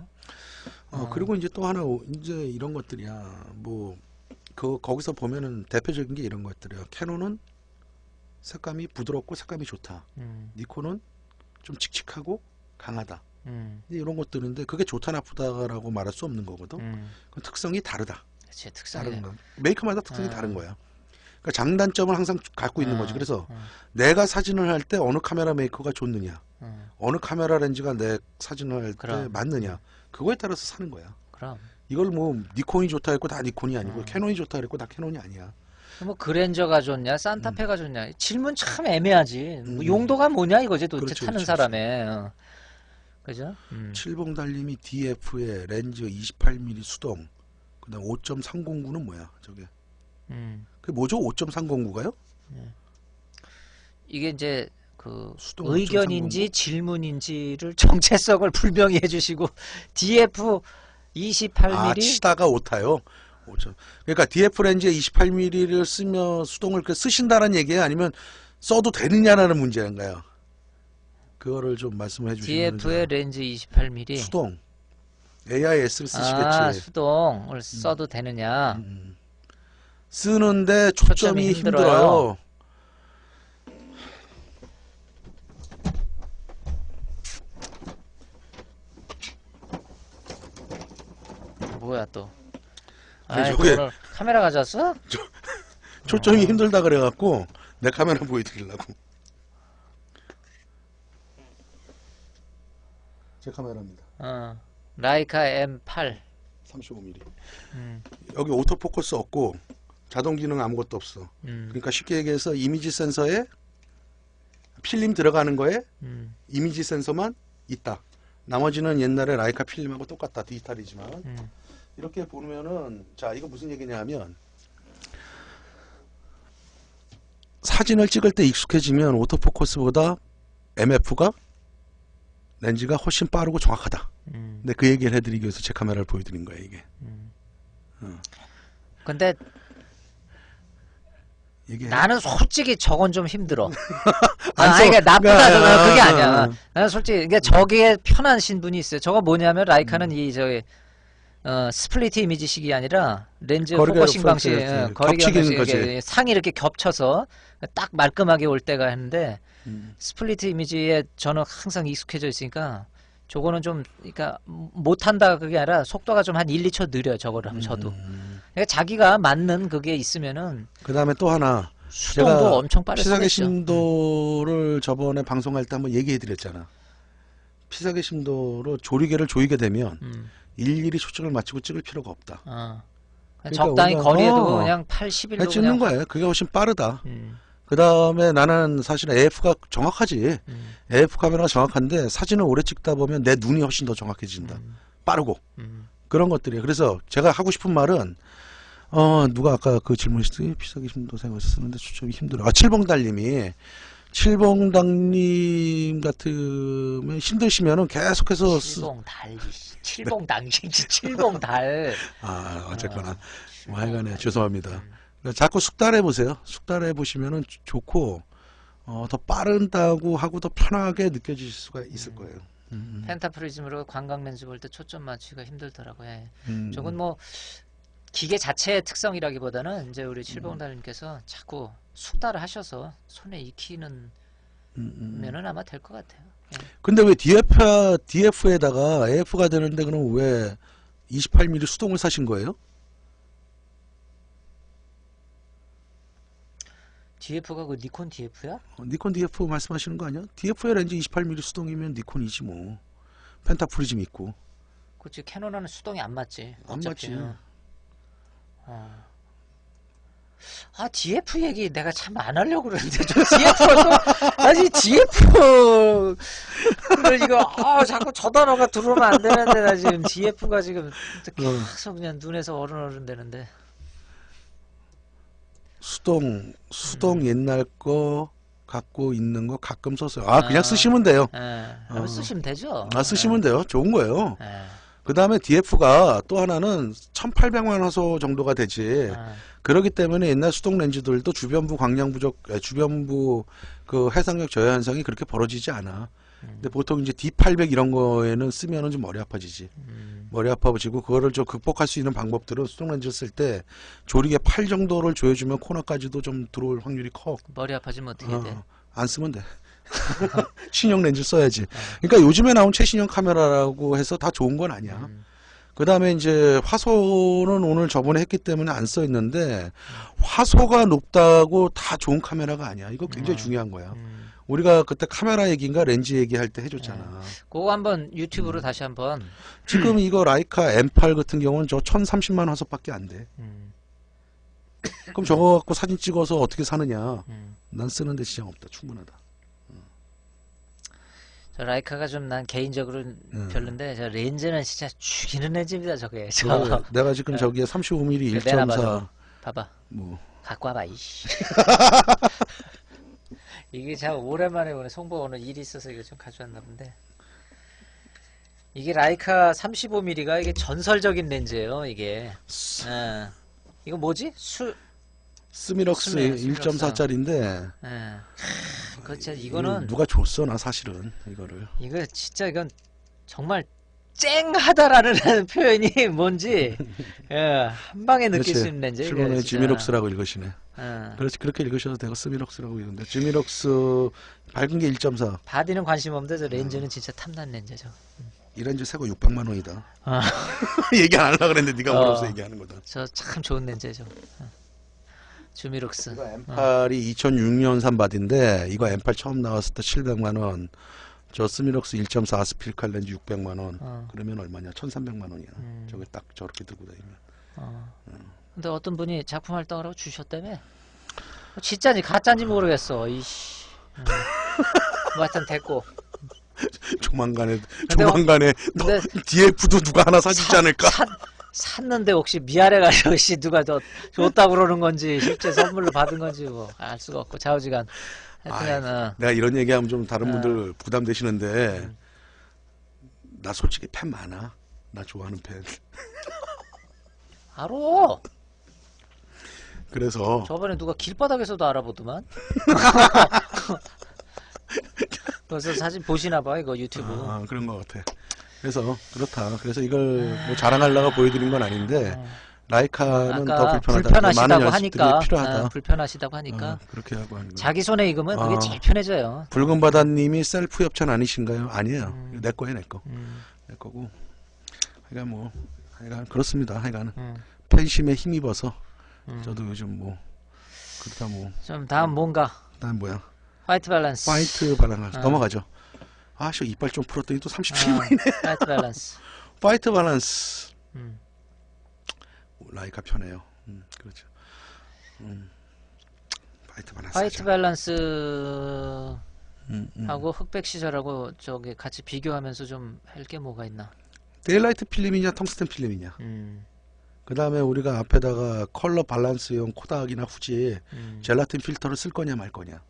그리고 이제 또 하나 이제 이런 것들이야. 뭐 거기서 보면은 대표적인 게 이런 것들이야. 캐논은 색감이 부드럽고 색감이 좋다. 니콘은 좀 칙칙하고 강하다. 이런 것들인데 그게 좋다 나쁘다라고 말할 수 없는 거거든. 그 특성이 다르다. 그치, 특성이 다른 거. 메이커마다 특성이 다른 거야. 그러니까 장단점을 항상 갖고 있는 거지. 그래서 내가 사진을 할 때 어느 카메라 메이커가 좋느냐. 어느 카메라 렌즈가 내 사진을 할 때 그럼. 맞느냐. 그거에 따라서 사는 거야. 그럼 이걸 뭐 니콘이 좋다 했고 다 니콘이 아니고 음. 캐논이 좋다 했고 다 캐논이 아니야. 뭐 그랜저가 좋냐 산타페가 좋냐 질문 참 애매하지. 뭐 용도가 뭐냐 이거지 도대체 그렇죠, 타는 그렇죠, 사람의 그죠? 칠봉달님이 DF에 렌즈 28mm 수동. 그다음 5.309는 뭐야? 저게. 그게 뭐죠? 5.309가요? 이게 이제 그 수동 의견인지 5.309? 질문인지를 정체성을 불명히 해주시고 DF 28mm 아, 치다가 오타요. 5점. 그러니까 DF 렌즈에 28mm를 쓰면 수동을 쓰신다는 얘기예요? 아니면 써도 되느냐라는 문제인가요? 그거를 좀 말씀해 주시면. DF의 렌즈 28mm 수동. AIS를 쓰시겠지. 아 수동을 써도 되느냐. 쓰는데 초점이 힘들어요. 뭐야 또. 아니, 아이, 저게- 오늘 카메라 가져왔어? 초점이 힘들다 그래갖고 내 카메라 보여드리려고. 제 카메라입니다. 라이카 M8 35mm. 음, 여기 오토포커스 없고 자동 기능 아무것도 없어. 그러니까 쉽게 얘기해서 이미지 센서에 필름 들어가는 거에 이미지 센서만 있다. 나머지는 옛날에 라이카 필름하고 똑같다. 디지털이지만. 이렇게 보면은 자 이거 무슨 얘기냐 하면 사진을 찍을 때 익숙해지면 오토포커스보다 MF가 렌즈가 훨씬 빠르고 정확하다. 근데 그 얘기를 해드리기 위해서 제 카메라를 보여드린 거예요 이게. 근데 이게 나는 솔직히 저건 좀 힘들어. 안 아니, 그러니까 나쁘다, 그러니까, 그게 아니야. 나는 솔직히, 그러니까 저기에 편하신 분이 있어요. 저거 뭐냐면, 라이카는 스플리트 이미지식이 아니라, 렌즈 거리가 포커싱 방식, 그렇지. 거리가 겹치기는 방식, 거지. 상이 이렇게 겹쳐서, 딱 말끔하게 올 때가 했는데, 스플리트 이미지에 저는 항상 익숙해져 있으니까, 저거는 좀, 그러니까, 못한다, 그게 아니라, 속도가 좀 한 1, 2초 느려, 저거를 하면 저도. 그러니까 자기가 맞는 그게 있으면은, 그 다음에 또 하나 수동도 제가 엄청 빠를 수가 피사계 있죠. 심도를 저번에 방송할 때 한번 얘기해 드렸잖아. 피사계 심도로 조리개를 조이게 되면 일일이 초점을 맞추고 찍을 필요가 없다. 그러니까 적당히 우리가- 거리에도 그냥 81로 찍는 그냥 거예요. 그게 훨씬 빠르다. 그 다음에 나는 사실 AF가 정확하지. AF 카메라가 정확한데 사진을 오래 찍다 보면 내 눈이 훨씬 더 정확해진다. 빠르고 그런 것들이에요. 그래서 제가 하고 싶은 말은 누가 아까 그 질문했어요. 피사계 심도 사용하셨는데 초점이 힘들어. 칠봉달님이 칠봉당님 같으면 힘드시면은 계속해서 칠봉달 칠봉당신 칠봉달 어쨌거나 뭐 하여간에 죄송합니다. 그러니까 자꾸 숙달해 보세요. 숙달해 보시면은 좋고 더 빠른다고 하고 더 편하게 느껴질 수가 있을 거예요. 펜타프리즘으로 관광 렌즈 볼 때 초점 맞추기가 힘들더라고요. 예. 음. 저건 뭐 기계 자체의 특성이라기보다는 이제 우리 칠봉달님께서 자꾸 숙달을 하셔서 손에 익히는 면은 아마 될 것 같아요. 예. 근데 왜 DF에다가 AF가 되는데 그럼 왜 28mm 수동을 사신 거예요? DF가 그 니콘 DF야? 니콘 DF 말씀하시는 거 아니야? DF의 렌즈 28mm 수동이면 니콘이지 뭐. 펜타프리즘 있고. 그치 캐논은 수동이 안 맞지. 안 어차피. 맞지. DF 얘기 내가 참 안 하려고 그러는데 저 DF가 또 아니 DF 이거 자꾸 저 단어가 들어오면 안 되는데 나 지금 DF가 지금 계속 그냥 눈에서 어른어른 되는데 수동 옛날 거 갖고 있는 거 가끔 썼어요. 그냥 쓰시면 돼요. 한번 쓰시면 되죠. 쓰시면 돼요. 좋은 거예요. 예. 그 다음에 DF가 또 하나는 1800만 화소 정도가 되지. 그렇기 때문에 옛날 수동 렌즈들도 주변부 광량 부족, 주변부 그 해상력 저하 현상이 그렇게 벌어지지 않아. 근데 보통 이제 D800 이런 거에는 쓰면은 좀 머리 아파지지. 머리 아파지고 그거를 좀 극복할 수 있는 방법들은 수동 렌즈 쓸 때 조리개 8 정도를 조여주면 코너까지도 좀 들어올 확률이 커. 머리 아파지면 어떻게 돼? 안 쓰면 돼. 신형 렌즈 써야지. 그러니까 요즘에 나온 최신형 카메라라고 해서 다 좋은 건 아니야. 그 다음에 이제 화소는 오늘 저번에 했기 때문에 안 써 있는데, 화소가 높다고 다 좋은 카메라가 아니야. 이거 굉장히 중요한 거야. 우리가 그때 카메라 얘기인가 렌즈 얘기할 때 해줬잖아. 그거 한번 유튜브로 다시 한번. 지금 이거 라이카 M8 같은 경우는 저 1030만 화소밖에 안 돼. 그럼 저거 갖고 사진 찍어서 어떻게 사느냐. 난 쓰는데 지장 없다. 충분하다. 저 라이카가 좀 난 개인적으로 별론데 저 렌즈는 진짜 죽이는 렌즈입니다. 저게. 내가 지금 저기에 35mm 내놔봐, 1.4 저거. 봐봐. 뭐 갖고 와봐. 이씨. 이게 참 오랜만에 보네. 송보 오늘 일이 있어서 이거 좀 가져왔나 본데. 이게 라이카 35mm가 이게 전설적인 렌즈예요. 이게. 이거 뭐지? 스미럭스 스미럭스. 1.4짜리인데 그 진짜 이거는 누가 줬어 나 사실은 이거를. 이거 진짜 이건 정말 쨍하다라는 표현이 뭔지 한 방에 느낄 수 있는 렌즈. 실론에 지미럭스라고 읽으시네. 어. 그렇지 그렇게 읽으셔도 되고 스미럭스라고 읽는데 지미럭스 밝은 게 1.4. 바디는 관심 없는데 저 렌즈는 진짜 탐난 렌즈죠. 이 렌즈 새거 600만 원이다. 아. 얘기 안 하려고 그랬는데 네가 물어서 얘기하는 거다. 저 참 좋은 렌즈죠. 주미룩스. 이거 M8이 2006년산 바디인데 이거 M8 처음 나왔을 때 700만 원. 저 스미럭스 1.4 스필칼 렌즈 600만 원. 그러면 얼마냐? 1,300만 원이야. 저걸 딱 저렇게 들고 다니면. 근데 어떤 분이 작품 활동하라고 주셨다며? 진짜인지 가짜인지 모르겠어. 이씨. 뭐 하여튼 됐고. 조만간에 근데 DF도 누가 하나 사주지 않을까? 샀는데 혹시 미안해가지고 씨 누가 줬다고 그러는 건지 실제 선물로 받은 건지 뭐 알 수가 없고 좌우지간. 하여튼 내가 이런 얘기하면 좀 다른 분들 부담되시는데 나 솔직히 팬 많아. 나 좋아하는 팬. 알아. 그래서 저번에 누가 길바닥에서도 알아보더만. 그래서 사진 보시나 봐 이거 유튜브. 그런 것 같아. 그래서 그렇다. 그래서 이걸 뭐 자랑하려고 보여드린 건 아닌데 라이카는 더 불편하다. 많은 연습들이 필요하다. 불편하시다고 하니까 그렇게 하고 하는 거. 자기 손에 익으면 그게 제일 편해져요. 붉은 바다님이 셀프 협찬 아니신가요? 아니에요. 내 거예요, 내 거. 내 거고. 하여간 하여간 그렇습니다. 하여간 팬심에 힘입어서 저도 요즘 그렇다 좀 다음 뭔가. 다음 뭐야? 화이트 밸런스. 화이트 밸런스 넘어가죠. 저 이빨 좀 풀었더니 또 37만이네. 화이트 밸런스. 화이트 밸런스. 라이카 편해요. 그렇죠. 화이트 밸런스. 화이트 밸런스 하고 흑백 시절하고 저기 같이 비교하면서 좀 할 게 뭐가 있나? 데일라이트 필름이냐 텅스텐 필름이냐. 그 다음에 우리가 앞에다가 컬러 밸런스용 코닥이나 후지 젤라틴 필터를 쓸 거냐 말 거냐.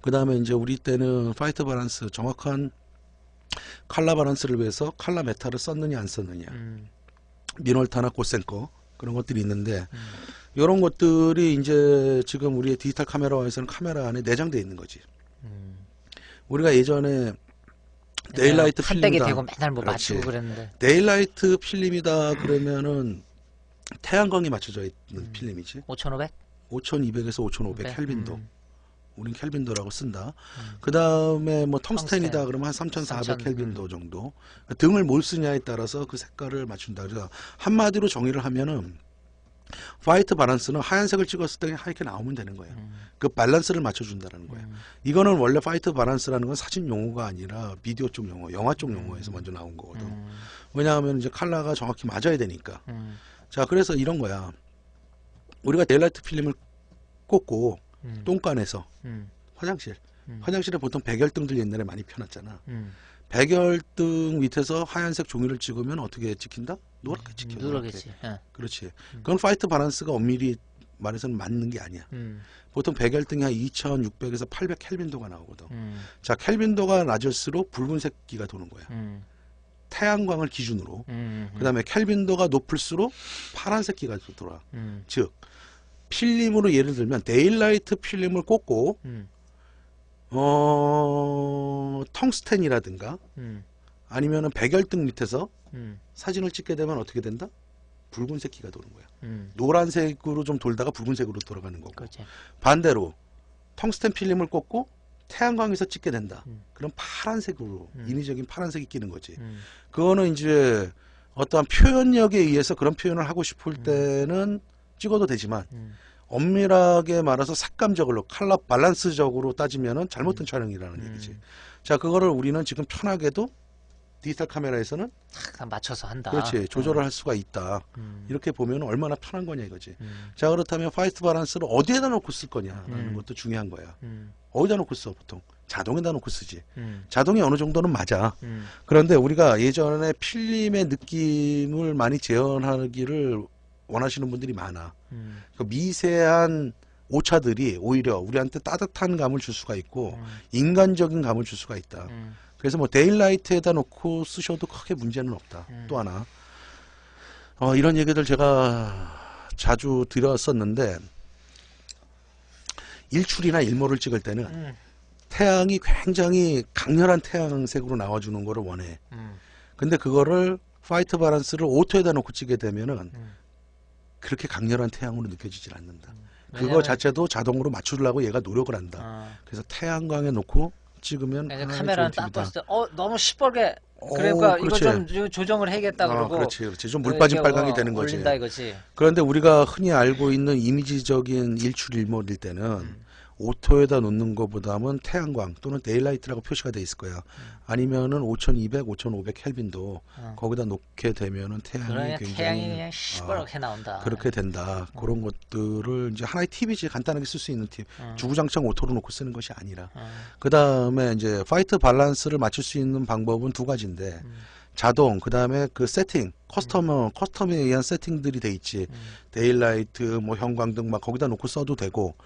그 다음에 이제 우리 때는 화이트 밸런스 정확한 칼라 밸런스를 위해서 칼라 메탈을 썼느냐 안 썼느냐. 미놀타나 고센 거 그런 것들이 있는데 이런 것들이 이제 지금 우리의 디지털 카메라에서는 카메라 안에 내장되어 있는 거지. 우리가 예전에 데일라이트 판때기 필름이다. 대고 맨날 뭐 그렇지. 맞추고 그랬는데. 데일라이트 필름이다 그러면은 태양광이 맞춰져 있는 필름이지. 5500? 5200에서 5500 네. 켈빈도. 우린 켈빈도라고 쓴다. 그 다음에 뭐 텅스텐이다 텅스텐. 그러면 한 3400 3000, 켈빈도 정도. 등을 뭘 쓰냐에 따라서 그 색깔을 맞춘다. 그래서 한마디로 정의를 하면은 화이트 밸런스는 하얀색을 찍었을 때 하얗게 나오면 되는 거예요. 그 밸런스를 맞춰준다는 거예요. 이거는 원래 화이트 밸런스라는 건 사진 용어가 아니라 비디오 쪽 용어, 영화 쪽 용어에서 먼저 나온 거거든. 왜냐하면 이제 컬러가 정확히 맞아야 되니까. 자, 그래서 이런 거야. 우리가 데일라이트 필름을 꽂고 똥간에서 화장실에 보통 백열등들 옛날에 많이 펴놨잖아. 백열등 밑에서 하얀색 종이를 찍으면 어떻게 찍힌다? 노랗게 찍혀. 누르겠지. 그렇지. 그건 화이트 밸런스가 엄밀히 말해서는 맞는 게 아니야. 보통 백열등이 한 2600에서 800 켈빈도가 나오거든. 자, 켈빈도가 낮을수록 붉은색기가 도는 거야. 태양광을 기준으로. 그 다음에 켈빈도가 높을수록 파란색기가 돌아. 즉 필름으로 예를 들면 데일라이트 필름을 꽂고 텅스텐이라든가 아니면은 백열등 밑에서 사진을 찍게 되면 어떻게 된다? 붉은색기가 도는 거야. 노란색으로 좀 돌다가 붉은색으로 돌아가는 거고. 그렇지. 반대로 텅스텐 필름을 꽂고 태양광에서 찍게 된다. 그럼 파란색으로 인위적인 파란색이 끼는 거지. 그거는 이제 어떠한 표현력에 의해서 그런 표현을 하고 싶을 때는 찍어도 되지만 엄밀하게 말해서 색감적으로 컬러 밸런스적으로 따지면은 잘못된 촬영이라는 얘기지. 자, 그거를 우리는 지금 편하게도 디지털 카메라에서는 딱 맞춰서 한다. 그렇지 조절을 할 수가 있다. 이렇게 보면 얼마나 편한 거냐 이거지. 자, 그렇다면 화이트 밸런스를 어디에다 놓고 쓸 거냐라는 것도 중요한 거야. 어디다 놓고 써 보통? 자동에다 놓고 쓰지. 자동이 어느 정도는 맞아. 그런데 우리가 예전에 필름의 느낌을 많이 재현하기를 원하시는 분들이 많아. 그 미세한 오차들이 오히려 우리한테 따뜻한 감을 줄 수가 있고 인간적인 감을 줄 수가 있다. 그래서 뭐 데일라이트에다 놓고 쓰셔도 크게 문제는 없다. 또 하나 이런 얘기들 제가 자주 드렸었는데 일출이나 일몰을 찍을 때는 태양이 굉장히 강렬한 태양색으로 나와주는 거를 원해. 근데 그거를 화이트 밸런스를 오토에다 놓고 찍게 되면은 그렇게 강렬한 태양으로 느껴지질 않는다. 그거 자체도 자동으로 맞추려고 얘가 노력을 한다. 그래서 태양광에 놓고 찍으면 카메라는 딱 봤을 때 너무 시뻘게 그러니까 이거 그렇지. 좀 조정을 해야겠다 그러고 그렇지. 좀 물 빠진 빨강이 되는 거지. 올린다 이거지. 그런데 우리가 흔히 알고 있는 이미지적인 일출일몰일 때는 오토에다 놓는 것보다는 태양광 또는 데일라이트라고 표시가 돼 있을 거야. 아니면은 5200, 5500 켈빈도 거기다 놓게 되면은 태양이 그러면 굉장히 태양이 그냥 시뻘겋게 나온다. 그렇게 된다. 그런 것들을 이제 하나의 팁이지. 간단하게 쓸 수 있는 팁. 주구장창 오토로 놓고 쓰는 것이 아니라. 그 다음에 이제 화이트 밸런스를 맞출 수 있는 방법은 두 가지인데 자동, 그 다음에 그 세팅, 커스텀에 의한 세팅들이 돼 있지. 데일라이트, 뭐 형광등 막 거기다 놓고 써도 되고,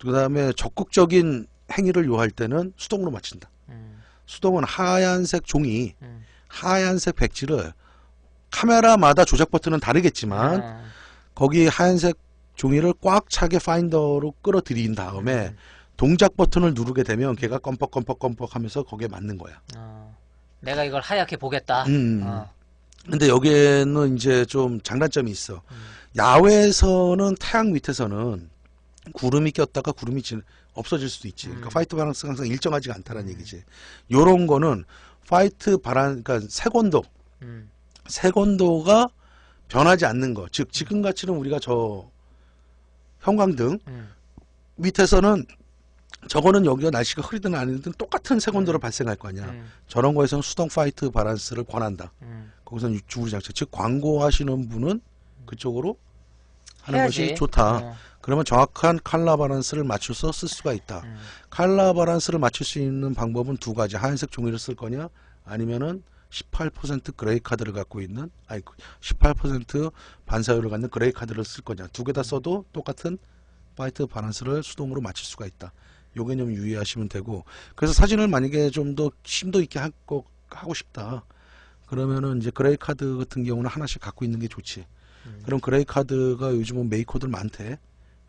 그 다음에 적극적인 행위를 요할 때는 수동으로 맞춘다. 수동은 하얀색 종이, 하얀색 백지를 카메라마다 조작 버튼은 다르겠지만 거기 하얀색 종이를 꽉 차게 파인더로 끌어들인 다음에 동작 버튼을 누르게 되면 걔가 껌뻑껌뻑껌뻑 하면서 거기에 맞는 거야. 내가 이걸 하얗게 보겠다. 근데 여기에는 이제 좀 장단점이 있어. 야외에서는 태양 밑에서는 구름이 꼈다가 구름이 없어질 수도 있지. 그러니까 화이트 밸런스가 항상 일정하지가 않다는 얘기지. 요런 거는 그러니까 색온도가 변하지 않는 거. 즉 지금 같이는 우리가 저 형광등 밑에서는 저거는 여기가 날씨가 흐리든 아니든 똑같은 색온도로 발생할 거 아니야. 저런 거에서는 수동 화이트 밸런스를 권한다. 거기서는 주구리 장치. 즉 광고하시는 분은 그쪽으로 하는 해야지. 것이 좋다. 그러면 정확한 컬러 밸런스를 맞춰서 쓸 수가 있다. 컬러 밸런스를 맞출 수 있는 방법은 두 가지. 하얀색 종이를 쓸 거냐 아니면은 18% 그레이 카드를 갖고 있는 18% 반사율을 갖는 그레이 카드를 쓸 거냐. 두 개 다 써도 똑같은 화이트 밸런스를 수동으로 맞출 수가 있다. 요 개념 유의하시면 되고, 그래서 사진을 만약에 좀 더 심도 있게 하고 싶다. 그러면은 이제 그레이 카드 같은 경우는 하나씩 갖고 있는 게 좋지. 그럼 그레이 카드가 요즘은 메이커들 많대.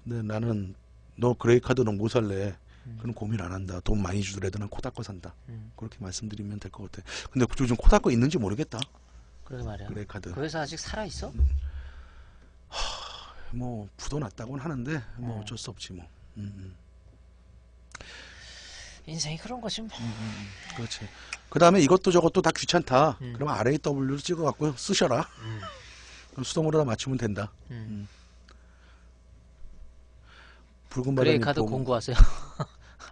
근데 나는 너 그레이 카드 너 뭐 살래? 그럼 고민 안 한다. 돈 많이 주더라도 난 코다 거 산다. 그렇게 말씀드리면 될 것 같아. 근데 요즘 코다 거 있는지 모르겠다. 그러게 말이야. 그레이 카드. 그 회사 아직 살아 있어? 뭐 부도났다고는 하는데 뭐 어쩔 수 없지 뭐. 인생이 그런 거지 뭐. 그렇지. 그 다음에 이것도 저것도 다 귀찮다. 그러면 RAW를 찍어갖고 쓰셔라. 그럼 수동으로 다 맞추면 된다. 붉은 그레이 바다님 카드 보고 공구하세요.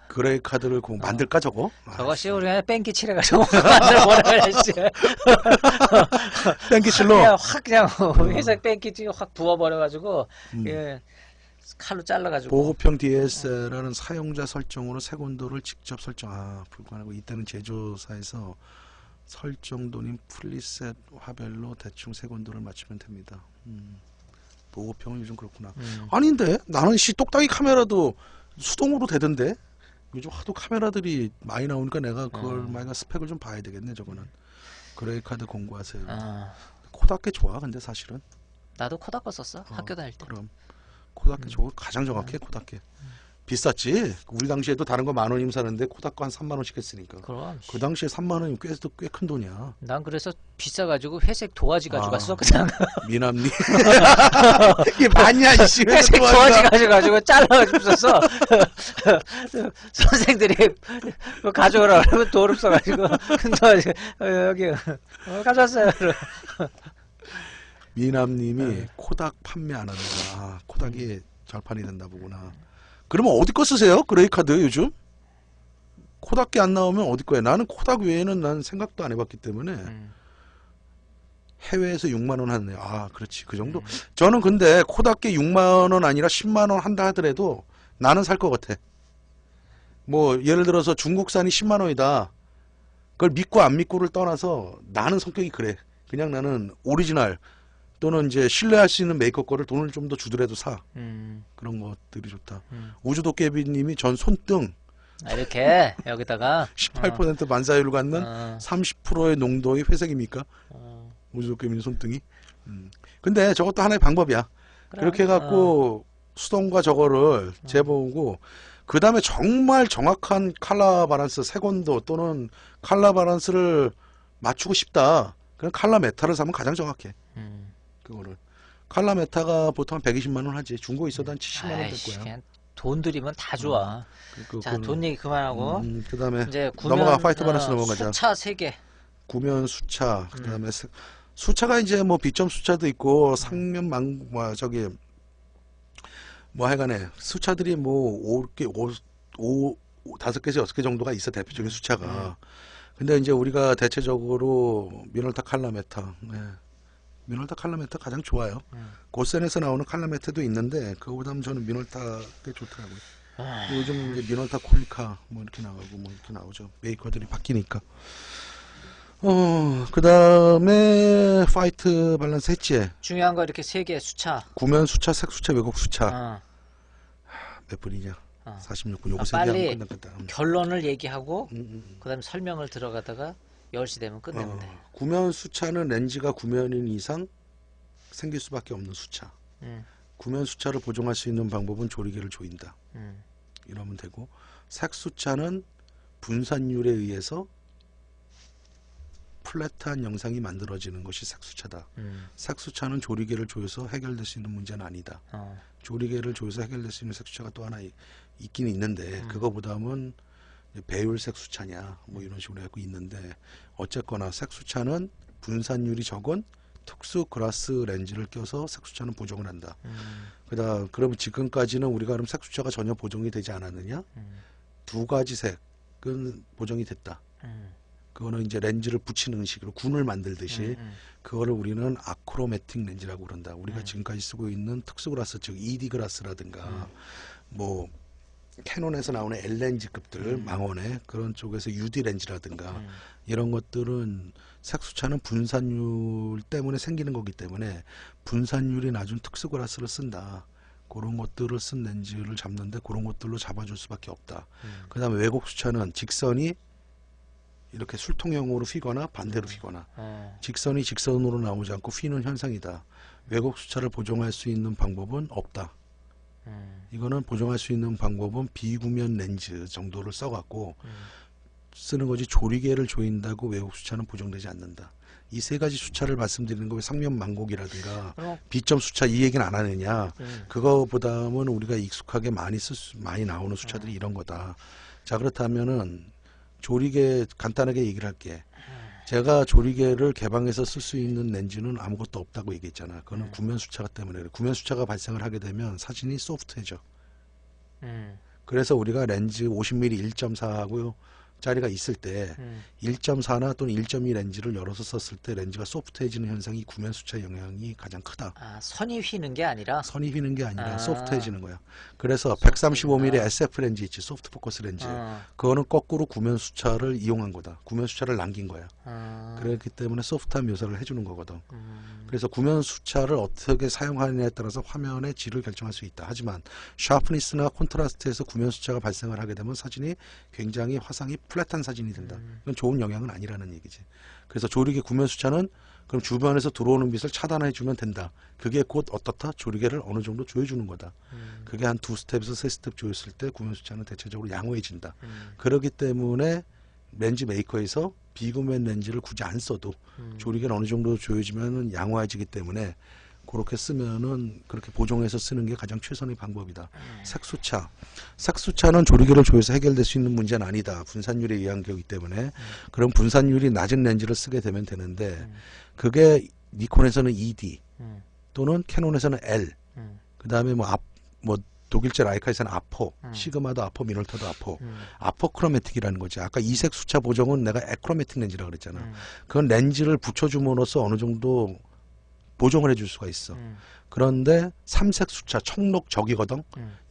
그레이 카드를 만들까 저거? 저거 씌우려 그냥 뺑기 칠해가지고 만들어버려. 씨. 땡기실로. 그냥 확 그냥 회색 뺑기 찌고 확 부어버려가지고 예, 칼로 잘라가지고. 보호평 DSLR은 사용자 설정으로 색온도를 직접 불가능하고 이때는 제조사에서 설정도님 프리셋 화별로 대충 색온도를 맞추면 됩니다. 보호평은 요즘 그렇구나. 아닌데 나는 똑딱이 카메라도 수동으로 되던데. 요즘 하도 카메라들이 많이 나오니까 내가 그걸 만약 스펙을 좀 봐야 되겠네. 저거는 그레이 카드 공부하세요. 코닥 게 좋아. 근데 사실은 나도 코닥 거 썼어. 학교 다닐 때. 그럼 코닥 게 좋아. 가장 정확해. 코닥 게 비쌌지. 우리 당시에도 다른 거 10,000원이면 사는데 코닥 거 한 30,000원씩 했으니까. 그럼. 그 당시에 30,000원이면 꽤 큰 돈이야. 난 그래서 비싸가지고 회색 도화지 가져갔어. 그냥 미남니 이게 맞냐 이씨. 회색 도화지 가져가지고 잘라가지고 썼어. 선생들이 그거 가져오라 그러면 돈 없어가지고 여기 가져왔어요. 미남님이 네. 코닥 판매 안 한다. 아, 코닥이 절판이 된다 보구나. 그러면 어디 거 쓰세요? 그레이카드 요즘? 코닥기 안 나오면 어디 거예요? 나는 코닥 외에는 난 생각도 안 해봤기 때문에 해외에서 6만 원 하네요. 아, 그렇지. 그 정도. 저는 근데 코닥기 6만 원 아니라 10만 원 한다 하더라도 나는 살 것 같아. 뭐 예를 들어서 중국산이 10만 원이다. 그걸 믿고 안 믿고를 떠나서 나는 성격이 그래. 그냥 나는 오리지널 또는 이제 신뢰할 수 있는 메이커 거를 돈을 좀 더 주더라도 사. 그런 것들이 좋다. 우주도깨비님이 전 손등 아, 이렇게 여기다가 18% 만사율을 갖는 30%의 농도의 회색입니까? 우주도깨비님 손등이. 근데 저것도 하나의 방법이야. 그렇게 해갖고 수동과 저거를 재보고 그 다음에 정말 정확한 칼라 바란스 세곤도 또는 칼라 바란스를 맞추고 싶다. 그럼 칼라 메타를 사면 가장 정확해. 그거를. 칼라 메타가 보통 한 120만 원 하지. 중고 있어도 한 70만 원 될 아이씨, 거야. 그냥 돈 들이면 다 좋아. 자, 그거는. 돈 얘기 그만하고 그 다음에 이제 구면 넘어가 파이터 바란스 넘어가자. 수차 3개. 구면 수차, 그 다음에 수차가 이제 뭐 비점 수차도 있고 상면 뭐 저기 뭐 하여간에 수차들이 뭐 5개, 5개에서 6개 정도가 있어 대표적인 수차가. 근데 이제 우리가 대체적으로 미널타 칼라메타, 네. 미널타 칼라메타 가장 좋아요. 고센에서 나오는 칼라메타도 있는데 그거보다는 저는 미널타가 좋더라고요. 요즘 이제 미널타 콜카 뭐 이렇게 나가고 뭐 이렇게 나오죠. 메이커들이 바뀌니까. 그 다음에 파이트 밸런스 했지. 중요한 거 이렇게 3개 수차. 구면 수차, 색 수차, 왜곡 수차. 어. 몇 분이냐? 46분. 아, 요거 빨리 세개 끝났겠다. 결론을 얘기하고 그다음에 설명을 들어가다가 10시 되면 끝내면 돼. 구면 수차는 렌즈가 구면인 이상 생길 수밖에 없는 수차. 구면 수차를 보정할 수 있는 방법은 조리개를 조인다. 이러면 되고, 색 수차는 분산율에 의해서 플랫한 영상이 만들어지는 것이 색수차다. 색수차는 조리개를 조여서 해결될 수 있는 문제는 아니다. 조리개를 조여서 해결될 수 있는 색수차가 또 하나 있긴 있는데 그거보다는 배율 색수차냐 뭐 이런 식으로 해갖고 있는데 어쨌거나 색수차는 분산율이 적은 특수 글라스 렌즈를 껴서 색수차는 보정을 한다. 그러면 지금까지는 우리가 그럼 색수차가 전혀 보정이 되지 않았느냐? 2가지 색은 보정이 됐다. 그거는 이제 렌즈를 붙이는 식으로 군을 만들듯이 그거를 우리는 아크로매틱 렌즈라고 그런다. 우리가 지금까지 쓰고 있는 특수 글라스 즉 ED 글라스라든가 뭐 캐논에서 나오는 L렌즈급들 망원의 그런 쪽에서 UD 렌즈라든가 이런 것들은 색수차는 분산율 때문에 생기는 거기 때문에 분산율이 낮은 특수 글라스를 쓴다. 그런 것들을 쓴 렌즈를 잡는데 그런 것들로 잡아줄 수밖에 없다. 그 다음에 왜곡 수차는 직선이 이렇게 술통형으로 휘거나 반대로 휘거나 직선이 직선으로 나오지 않고 휘는 현상이다. 왜곡 수차를 보정할 수 있는 방법은 없다. 이거는 보정할 수 있는 방법은 비구면 렌즈 정도를 써갖고 쓰는 거지 조리개를 조인다고 왜곡 수차는 보정되지 않는다. 이 3가지 수차를 말씀드리는 거 왜 상면 망곡이라든가 비점 수차 이 얘기는 안 하느냐. 그거보다는 우리가 익숙하게 많이 나오는 수차들이 이런 거다. 자, 그렇다면은 조리개 간단하게 얘기를 할게. 제가 조리개를 개방해서 쓸 수 있는 렌즈는 아무것도 없다고 얘기했잖아. 그거는 구면 수차가 때문에 그래. 구면 수차가 발생을 하게 되면 사진이 소프트해져. 그래서 우리가 렌즈 50mm 1.4하고 짜리가 있을 때 1.4나 또는 1.2 렌즈를 열어서 썼을 때 렌즈가 소프트해지는 현상이 구면 수차 영향이 가장 크다. 아, 선이 휘는 게 아니라 선이 휘는 게 아니라 소프트해지는 거야. 그래서 135mm SF 렌즈 있지, 소프트 포커스 렌즈. 그거는 거꾸로 구면 수차를 이용한 거다. 구면 수차를 남긴 거야. 그렇기 때문에 소프트한 묘사를 해주는 거거든. 그래서 구면 수차를 어떻게 사용하느냐에 따라서 화면의 질을 결정할 수 있다. 하지만 샤프니스나 콘트라스트에서 구면 수차가 발생을 하게 되면 사진이 굉장히 화상이 플랫한 사진이 된다. 이건 좋은 영향은 아니라는 얘기지. 그래서 조리개 구면 수차는 그럼 주변에서 들어오는 빛을 차단해 주면 된다. 그게 곧 어떻다? 조리개를 어느 정도 조여주는 거다. 그게 한 2스텝에서 3스텝 조였을 때 구면 수차는 대체적으로 양호해진다. 그렇기 때문에 렌즈 메이커에서 비구면 렌즈를 굳이 안 써도 조리개를 어느 정도 조여지면 양호해지기 때문에 그렇게 쓰면은 그렇게 보정해서 쓰는 게 가장 최선의 방법이다. 색수차. 색수차는 조리개를 조여서 해결될 수 있는 문제는 아니다. 분산율에 의한 거기 때문에. 그럼 분산율이 낮은 렌즈를 쓰게 되면 되는데 그게 니콘에서는 ED, 음. 또는 캐논에서는 L. 그 다음에 뭐 독일제 라이카에서는 아포, 시그마도 아포, 미놀타도 아포. 아포크로매틱이라는 거지. 아까 이색 수차 보정은 내가 에크로매틱 렌즈라고 그랬잖아. 그건 렌즈를 붙여줌으로써 어느 정도 보정을 해줄 수가 있어. 그런데 삼색 수차, 청록 적이거든.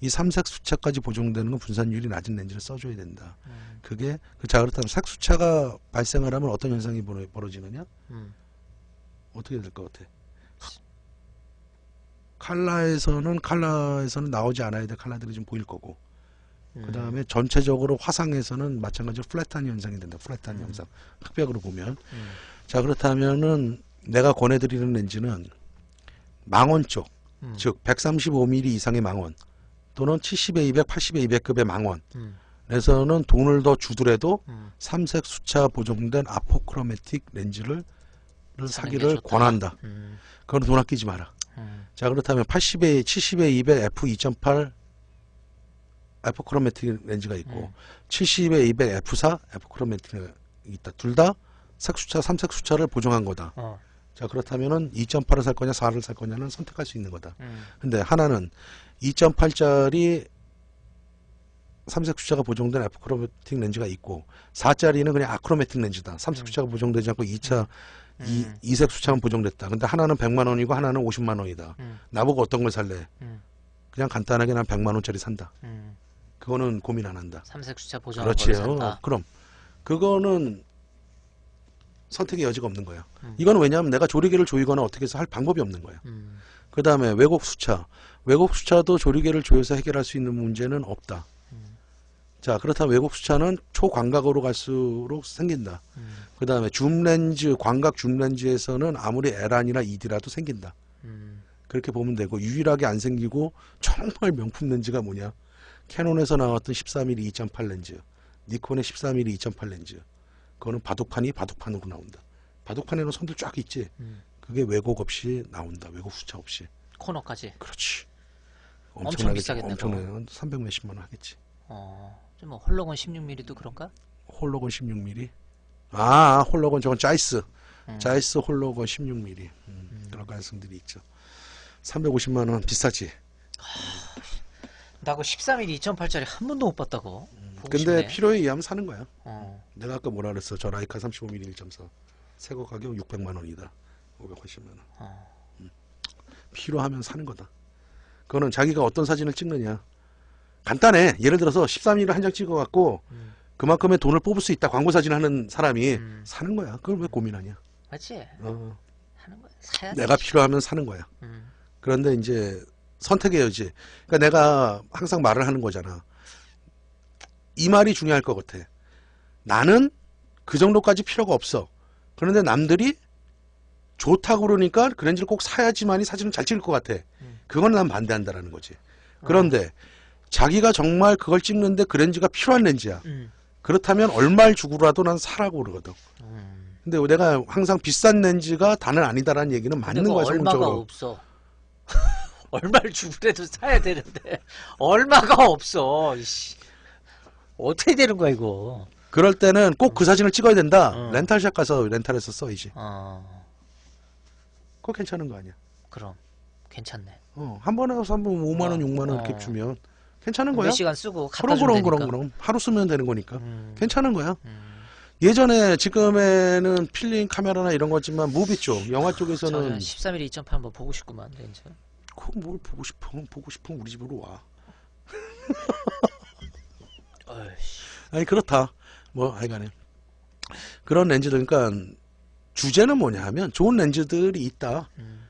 이 삼색 수차까지 보정되는 건 분산율이 낮은 렌즈를 써줘야 된다. 그게 자 그렇다면 색 수차가 발생을 하면 어떤 현상이 벌어지느냐? 어떻게 될 것 같아? 칼라에서는 나오지 않아야 될 칼라들이 좀 보일 거고, 그 다음에 전체적으로 화상에서는 마찬가지로 플랫한 현상이 된다. 플랫한 현상. 흑백으로 보면. 자 그렇다면은 내가 권해드리는 렌즈는 망원 쪽, 즉 135mm 이상의 망원 또는 70에 200, 80에 200급의 망원에서는 돈을 더 주더라도 삼색 수차 보정된 아포크로매틱 렌즈를 사기를 권한다. 그건 돈 아끼지 마라. 자 그렇다면 70에 200 f2.8 에프크로매틱 렌즈가 있고 70에 200 f4 에프크로매틱이 있다. 둘 다 색수차, 삼색 수차를 보정한 거다. 자 그렇다면은 2.8을 살 거냐 4를 살 거냐는 선택할 수 있는 거다. 근데 하나는 2.8짜리 삼색 수차가 보정된 에프크로매틱 렌즈가 있고 4짜리는 그냥 아크로매틱 렌즈다. 삼색 수차가 보정되지 않고 2색 수차만 보정됐다. 근데 하나는 100만 원이고 하나는 50만 원이다. 나보고 어떤 걸 살래? 그냥 간단하게 난 100만 원짜리 산다. 그거는 고민 안 한다. 삼색 수차 보정한 걸 산다. 그럼 그거는 선택의 여지가 없는 거야. 이건 왜냐하면 내가 조리개를 조이거나 어떻게 해서 할 방법이 없는 거야. 그 다음에 왜곡 수차도 조리개를 조여서 해결할 수 있는 문제는 없다. 자 그렇다면 왜곡 수차는 초광각으로 갈수록 생긴다. 그 다음에 줌렌즈, 광각 줌렌즈에서는 아무리 L1이나 ED라도 생긴다. 그렇게 보면 되고, 유일하게 안 생기고 정말 명품 렌즈가 뭐냐? 캐논에서 나왔던 14mm 2.8 렌즈, 니콘의 14mm 2.8 렌즈. 그거는 바둑판으로 나온다. 바둑판에는 선들 쫙 있지. 그게 왜곡 없이 나온다. 왜곡 수차 없이. 코너까지. 그렇지. 엄청 비싸겠네. 엄청나게 300 몇십만 원 하겠지. 좀 뭐 홀로건 16mm도 그런가? 홀로건 16mm. 아, 홀로건 저건 자이스. 자이스 홀로건 16mm. 그런 가능성들이 있죠. 350만 원 비싸지. 나 그 13mm 2.8짜리 한 번도 못 봤다고. 근데 싶네. 필요에 의하면 사는 거야. 내가 아까 뭐라 그랬어? 저 라이카 35mm 1.4 새거 가격 600만 원이다. 580만 원. 필요하면 사는 거다. 그거는 자기가 어떤 사진을 찍느냐. 간단해. 예를 들어서 13mm 한 장 찍어갖고 그만큼의 돈을 뽑을 수 있다. 광고 사진 하는 사람이 사는 거야. 그걸 왜 고민하냐. 맞지? 하는 거야. 사야지. 내가 필요하면 사는 거야. 그런데 이제 선택의 여지. 그러니까 내가 항상 말을 하는 거잖아. 이 말이 중요할 것 같아. 나는 그 정도까지 필요가 없어. 그런데 남들이 좋다고 그러니까 그 렌즈를 꼭 사야지만이 사진을 잘 찍을 것 같아. 그건 난 반대한다라는 거지. 그런데 자기가 정말 그걸 찍는데 그 렌즈가 필요한 렌즈야. 그렇다면 얼마를 주고라도 난 사라고 그러거든. 근데 내가 항상 비싼 렌즈가 다는 아니다라는 얘기는 맞는 거야. 얼마가 성공적으로. 없어. 얼마를 주고라도 사야 되는데 얼마가 없어. 이씨. 어떻게 되는 거야 이거. 그럴 때는 꼭 그 사진을 찍어야 된다. 렌탈샵 가서 렌탈해서 써야지. 그거 괜찮은 거 아니야. 그럼 괜찮네. 한 번에 와서 한 번 5만 원, 6만 원 이렇게 주면 괜찮은 거야. 몇 시간 쓰고 갖다 주면 되니까. 그럼 하루 쓰면 되는 거니까 괜찮은 거야. 예전에 지금에는 필름 카메라나 이런 거지만 무비 쪽, 영화 쪽에서는 13mm 2.8 한번 보고 싶구만 렌즈. 그거 뭘 보고 싶어? 보고 싶으면 우리 집으로 와. 어이씨. 아니 그렇다. 뭐 하여간에 그런 렌즈들. 그러니까 주제는 뭐냐 하면 좋은 렌즈들이 있다.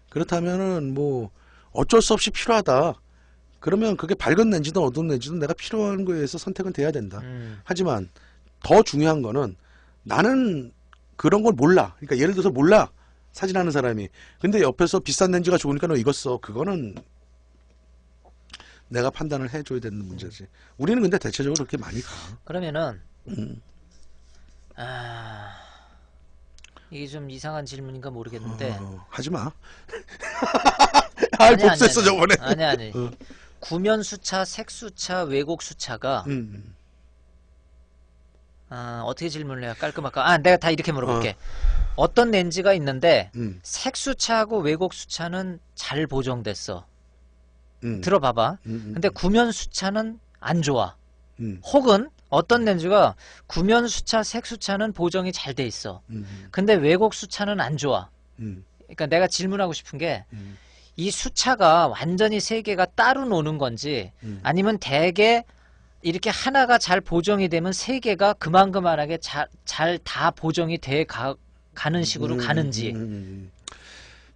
그렇다면은 뭐 어쩔 수 없이 필요하다. 그러면 그게 밝은 렌즈든 어두운 렌즈든 내가 필요한 거에 의해서 선택은 돼야 된다. 하지만 더 중요한 거는 나는 그런 걸 몰라. 그러니까 예를 들어서 몰라. 사진하는 사람이. 근데 옆에서 비싼 렌즈가 좋으니까 너 이거 써. 그거는 내가 판단을 해줘야 되는 문제지. 우리는 근데 대체적으로 그렇게 많이 가. 그러면은 이게 좀 이상한 질문인가 모르겠는데 하지마. 아이 복수했어 저번에. 아니 구면 수차, 색 수차, 왜곡 수차가 어떻게 질문을 해야 깔끔할까? 내가 다 이렇게 물어볼게. 어떤 렌즈가 있는데 음. 색수차하고 왜곡수차는 잘 보정됐어. 음. 들어봐봐. 음. 근데 구면수차는 안 좋아. 음. 혹은 어떤 렌즈가 구면수차, 색수차는 보정이 잘 돼 있어. 근데 왜곡수차는 안 좋아. 음. 그러니까 내가 질문하고 싶은 게 음. 이 수차가 완전히 세 개가 따로 노는 건지 아니면 대개 이렇게 하나가 잘 보정이 되면 세 개가 그만하게 잘 다 보정이 돼 가는 식으로 가는지.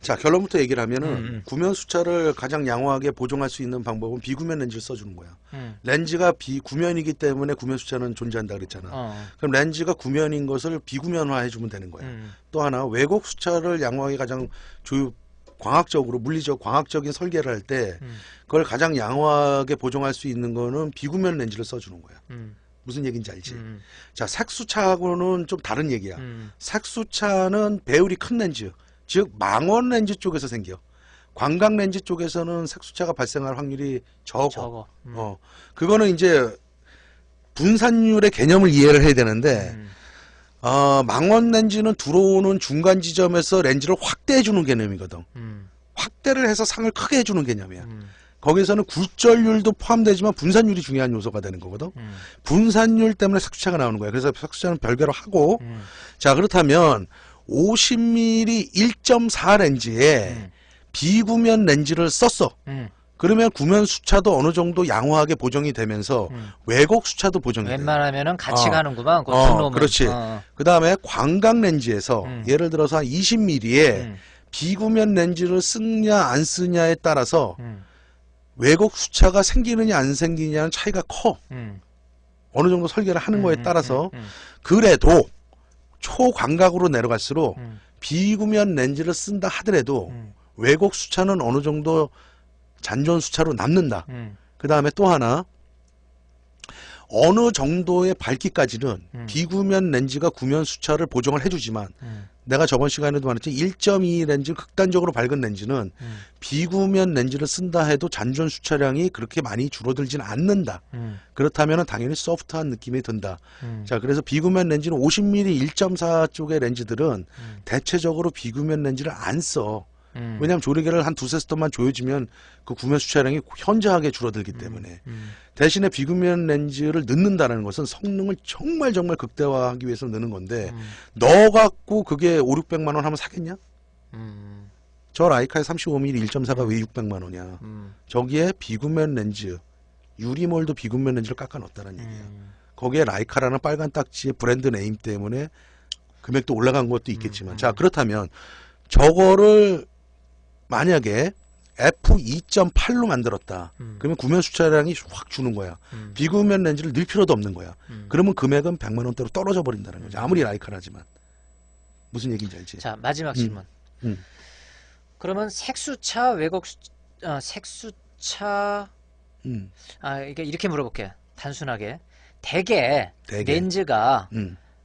자, 결론부터 얘기를 하면은 음. 구면 수차를 가장 양호하게 보정할 수 있는 방법은 비구면 렌즈를 써주는 거야. 음. 렌즈가 비구면이기 때문에 구면 수차는 존재한다 그랬잖아. 그럼 렌즈가 구면인 것을 비구면화 해주면 되는 거야. 또 하나 왜곡 수차를 양호하게 가장 광학적으로 물리적 광학적인 설계를 할 때 그걸 가장 양호하게 보정할 수 있는 거는 비구면 렌즈를 써주는 거야. 무슨 얘기인지 알지? 자, 색수차하고는 좀 다른 얘기야. 색수차는 배율이 큰 렌즈, 즉 망원 렌즈 쪽에서 생겨. 광각 렌즈 쪽에서는 색수차가 발생할 확률이 적어. 그거는 이제 분산율의 개념을 이해를 해야 되는데 망원 렌즈는 들어오는 중간 지점에서 렌즈를 확대해 주는 개념이거든. 확대를 해서 상을 크게 해주는 개념이야. 거기서는 굴절률도 포함되지만 분산율이 중요한 요소가 되는 거거든. 분산율 때문에 색수차가 나오는 거야. 그래서 색수차는 별개로 하고 자, 그렇다면 50mm 1.4 렌즈에 비구면 렌즈를 썼어. 그러면 구면 수차도 어느 정도 양호하게 보정이 되면서 왜곡 수차도 보정이 돼. 웬만하면은 같이 가는구만. 그렇지. 그 다음에 광각 렌즈에서 예를 들어서 한 20mm에 비구면 렌즈를 쓰냐 안 쓰냐에 따라서 왜곡 수차가 생기느냐 안 생기느냐는 차이가 커. 어느 정도 설계를 하는 거에 따라서. 그래도 초광각으로 내려갈수록 비구면 렌즈를 쓴다 하더라도 왜곡 수차는 어느 정도 잔존 수차로 남는다. 그 다음에 또 하나 어느 정도의 밝기까지는 비구면 렌즈가 구면 수차를 보정을 해주지만 내가 저번 시간에도 말했지 1.2 렌즈 극단적으로 밝은 렌즈는 비구면 렌즈를 쓴다 해도 잔존 수차량이 그렇게 많이 줄어들지는 않는다. 그렇다면 당연히 소프트한 느낌이 든다. 자, 그래서 비구면 렌즈는 50mm 1.4 쪽의 렌즈들은 대체적으로 비구면 렌즈를 안 써. 왜냐하면 조리개를 한 두세 스톱만 조여주면 그 구면 수차량이 현저하게 줄어들기 때문에. 대신에 비구면 렌즈를 넣는다는 것은 성능을 정말 극대화하기 위해서 넣는 건데 넣어갖고 그게 5,600만 원 하면 사겠냐? 저 라이카의 35mm 1.4가 왜 600만 원이야? 저기에 비구면 렌즈, 유리몰도 비구면 렌즈를 깎아 넣었다는 얘기예요. 거기에 라이카라는 빨간 딱지의 브랜드 네임 때문에 금액도 올라간 것도 있겠지만 자, 그렇다면 저거를 만약에 f2.8로 만들었다. 그러면 구면 수차량이 확 주는 거야. 비구면 렌즈를 넣을 필요도 없는 거야. 그러면 금액은 100만 원대로 떨어져 버린다는 거지. 아무리 라이카라지만. 무슨 얘기인지 알지? 자, 마지막 질문. 그러면 색수차, 색수차 이게 이렇게 물어볼게. 단순하게. 대개. 렌즈가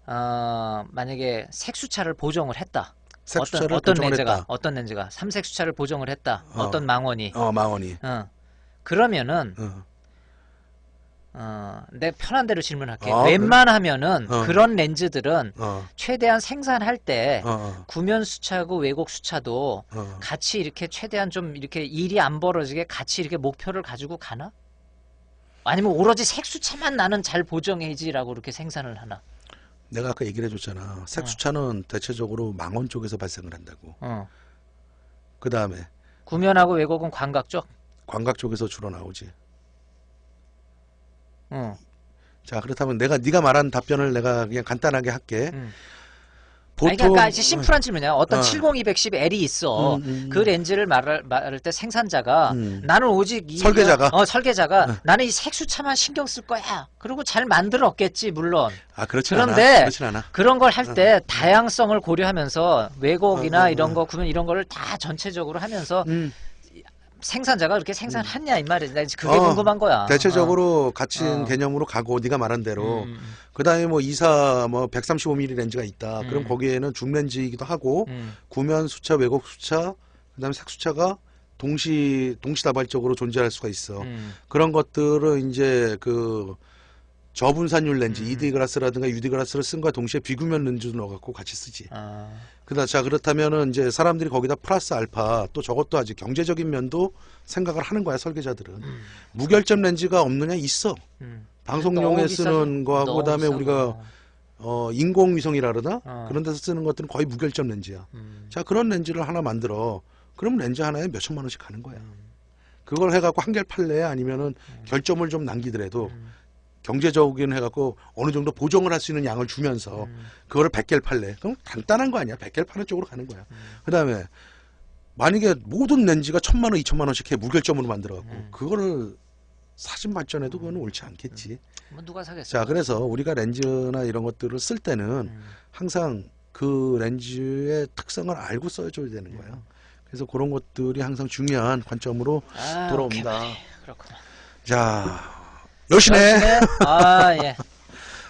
만약에 색수차를 보정을 했다. 어떤 렌즈가 삼색수차를 보정을 했다. 어떤 망원이. 망원이. 그러면은 내 편한 대로 질문할게. 웬만하면은 그런 렌즈들은 최대한 생산할 때 구면 수차하고 왜곡 수차도 같이 이렇게 최대한 좀 이렇게 일이 안 벌어지게 같이 이렇게 목표를 가지고 가나? 아니면 오로지 색수차만 나는 잘 보정해지라고 이렇게 생산을 하나? 내가 아까 얘기를 해줬잖아. 색수차는 대체적으로 망원 쪽에서 발생을 한다고. 그 다음에 구면하고 왜곡은 광각 쪽? 광각 쪽에서 주로 나오지. 자, 그렇다면 네가 말한 답변을 내가 그냥 간단하게 할게. 보통 그러니까 심플한 질문이야. 어떤 70210 L이 있어. 그 렌즈를 말할 때 생산자가 나는 오직 설계자가 나는 이 색수차만 신경 쓸 거야. 그리고 잘 만들었겠지 물론. 그런데 그런 걸 할 때 다양성을 고려하면서 왜곡이나 이런 거 구면 이런 거를 다 전체적으로 하면서 생산자가 그렇게 생산했냐 이 말이야. 그게 궁금한 거야. 대체적으로 같은 개념으로 가고 네가 말한 대로 그다음에 뭐 135mm 렌즈가 있다. 그럼 거기에는 줌 렌즈이기도 하고 구면 수차, 왜곡 수차, 그다음에 색수차가 동시다발적으로 존재할 수가 있어. 그런 것들은 이제 그 저분산율 렌즈, ED 글라스라든가 UD 글라스를 쓴 거와 동시에 비구면 렌즈도 넣어갖고 같이 쓰지. 아, 자, 그렇다면은 이제 사람들이 거기다 플러스 알파 또 저것도 아직 경제적인 면도 생각을 하는 거야, 설계자들은. 무결점 렌즈가 없느냐? 있어. 방송용에 너무 쓰는 비싸지. 거하고 너무 그다음에 비싸고. 우리가 인공위성이라 그러나? 어. 그런 데서 쓰는 것들은 거의 무결점 렌즈야. 음. 자, 그런 렌즈를 하나 만들어. 그럼 렌즈 하나에 몇 천만 원씩 가는 거야. 그걸 해갖고 한 개를 팔래? 아니면은 결점을 좀 남기더라도 경제적인 해갖고 어느 정도 보정을 할 수 있는 양을 주면서 그거를 100개를 팔래? 그럼 간단한 거 아니야. 100개를 파는 쪽으로 가는 거야. 그 다음에 만약에 모든 렌즈가 1,000만 원, 2,000만 원씩 해 무결점으로 만들어갖고 그거를 사진 발전해도 그건 옳지 않겠지. 뭐 누가 사겠어? 자, 그래서 우리가 렌즈나 이런 것들을 쓸 때는 항상 그 렌즈의 특성을 알고 써줘야 되는 거예요. 그래서 그런 것들이 항상 중요한 관점으로 아, 돌아옵니다. 오케이. 그렇구나. 자, 여시네. 아, 예.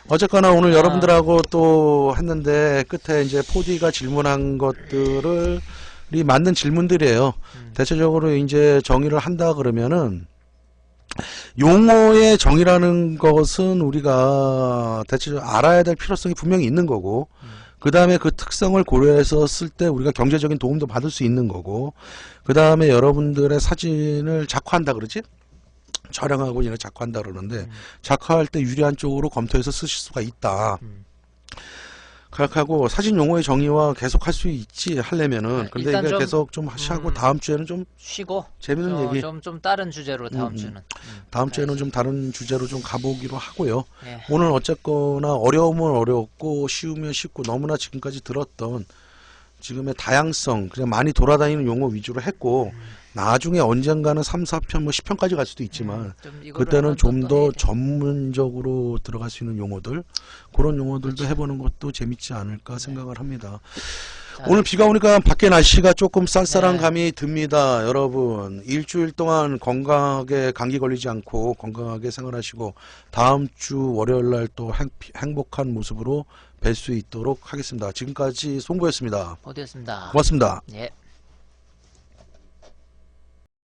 어쨌거나 오늘 여러분들하고 또 했는데 끝에 이제 4D가 질문한 것들을 이 맞는 질문들이에요. 대체적으로 이제 정의를 한다 그러면은 용어의 정의라는 것은 우리가 대체적으로 알아야 될 필요성이 분명히 있는 거고 그 다음에 그 특성을 고려해서 쓸 때 우리가 경제적인 도움도 받을 수 있는 거고 그 다음에 여러분들의 사진을 작화한다 그러지? 촬영하고 이런 작화한다 그러는데 작화할 때 유리한 쪽으로 검토해서 쓰실 수가 있다. 그렇게 하고 사진 용어의 정의와 계속 할 수 있지 하려면은 네, 근데 일단 이게 좀, 계속 좀 하고 다음 주에는 좀 쉬고 재밌는 얘기 좀 다른 주제로 다음 주는 다음 주에는 좀 다른 주제로 좀 가보기로 하고요. 예. 오늘 어쨌거나 어려우면 어렵고 쉬우면 쉽고 너무나 지금까지 들었던 지금의 다양성 그냥 많이 돌아다니는 용어 위주로 했고 나중에 언젠가는 3, 4편 뭐 10편까지 갈 수도 있지만 좀 이거를 그때는 한번 좀 또 더 해야 돼. 전문적으로 들어갈 수 있는 용어들 그런 용어들도 해보는 것도 재밌지 않을까 생각을 합니다. 자, 오늘 비가 오니까 밖에 날씨가 조금 쌀쌀한 네. 감이 듭니다. 여러분 일주일 동안 건강하게 감기 걸리지 않고 건강하게 생활하시고 다음 주 월요일 날 또 행복한 모습으로 뵐 수 있도록 하겠습니다. 지금까지 송구였습니다. 어디였습니다. 고맙습니다. 예.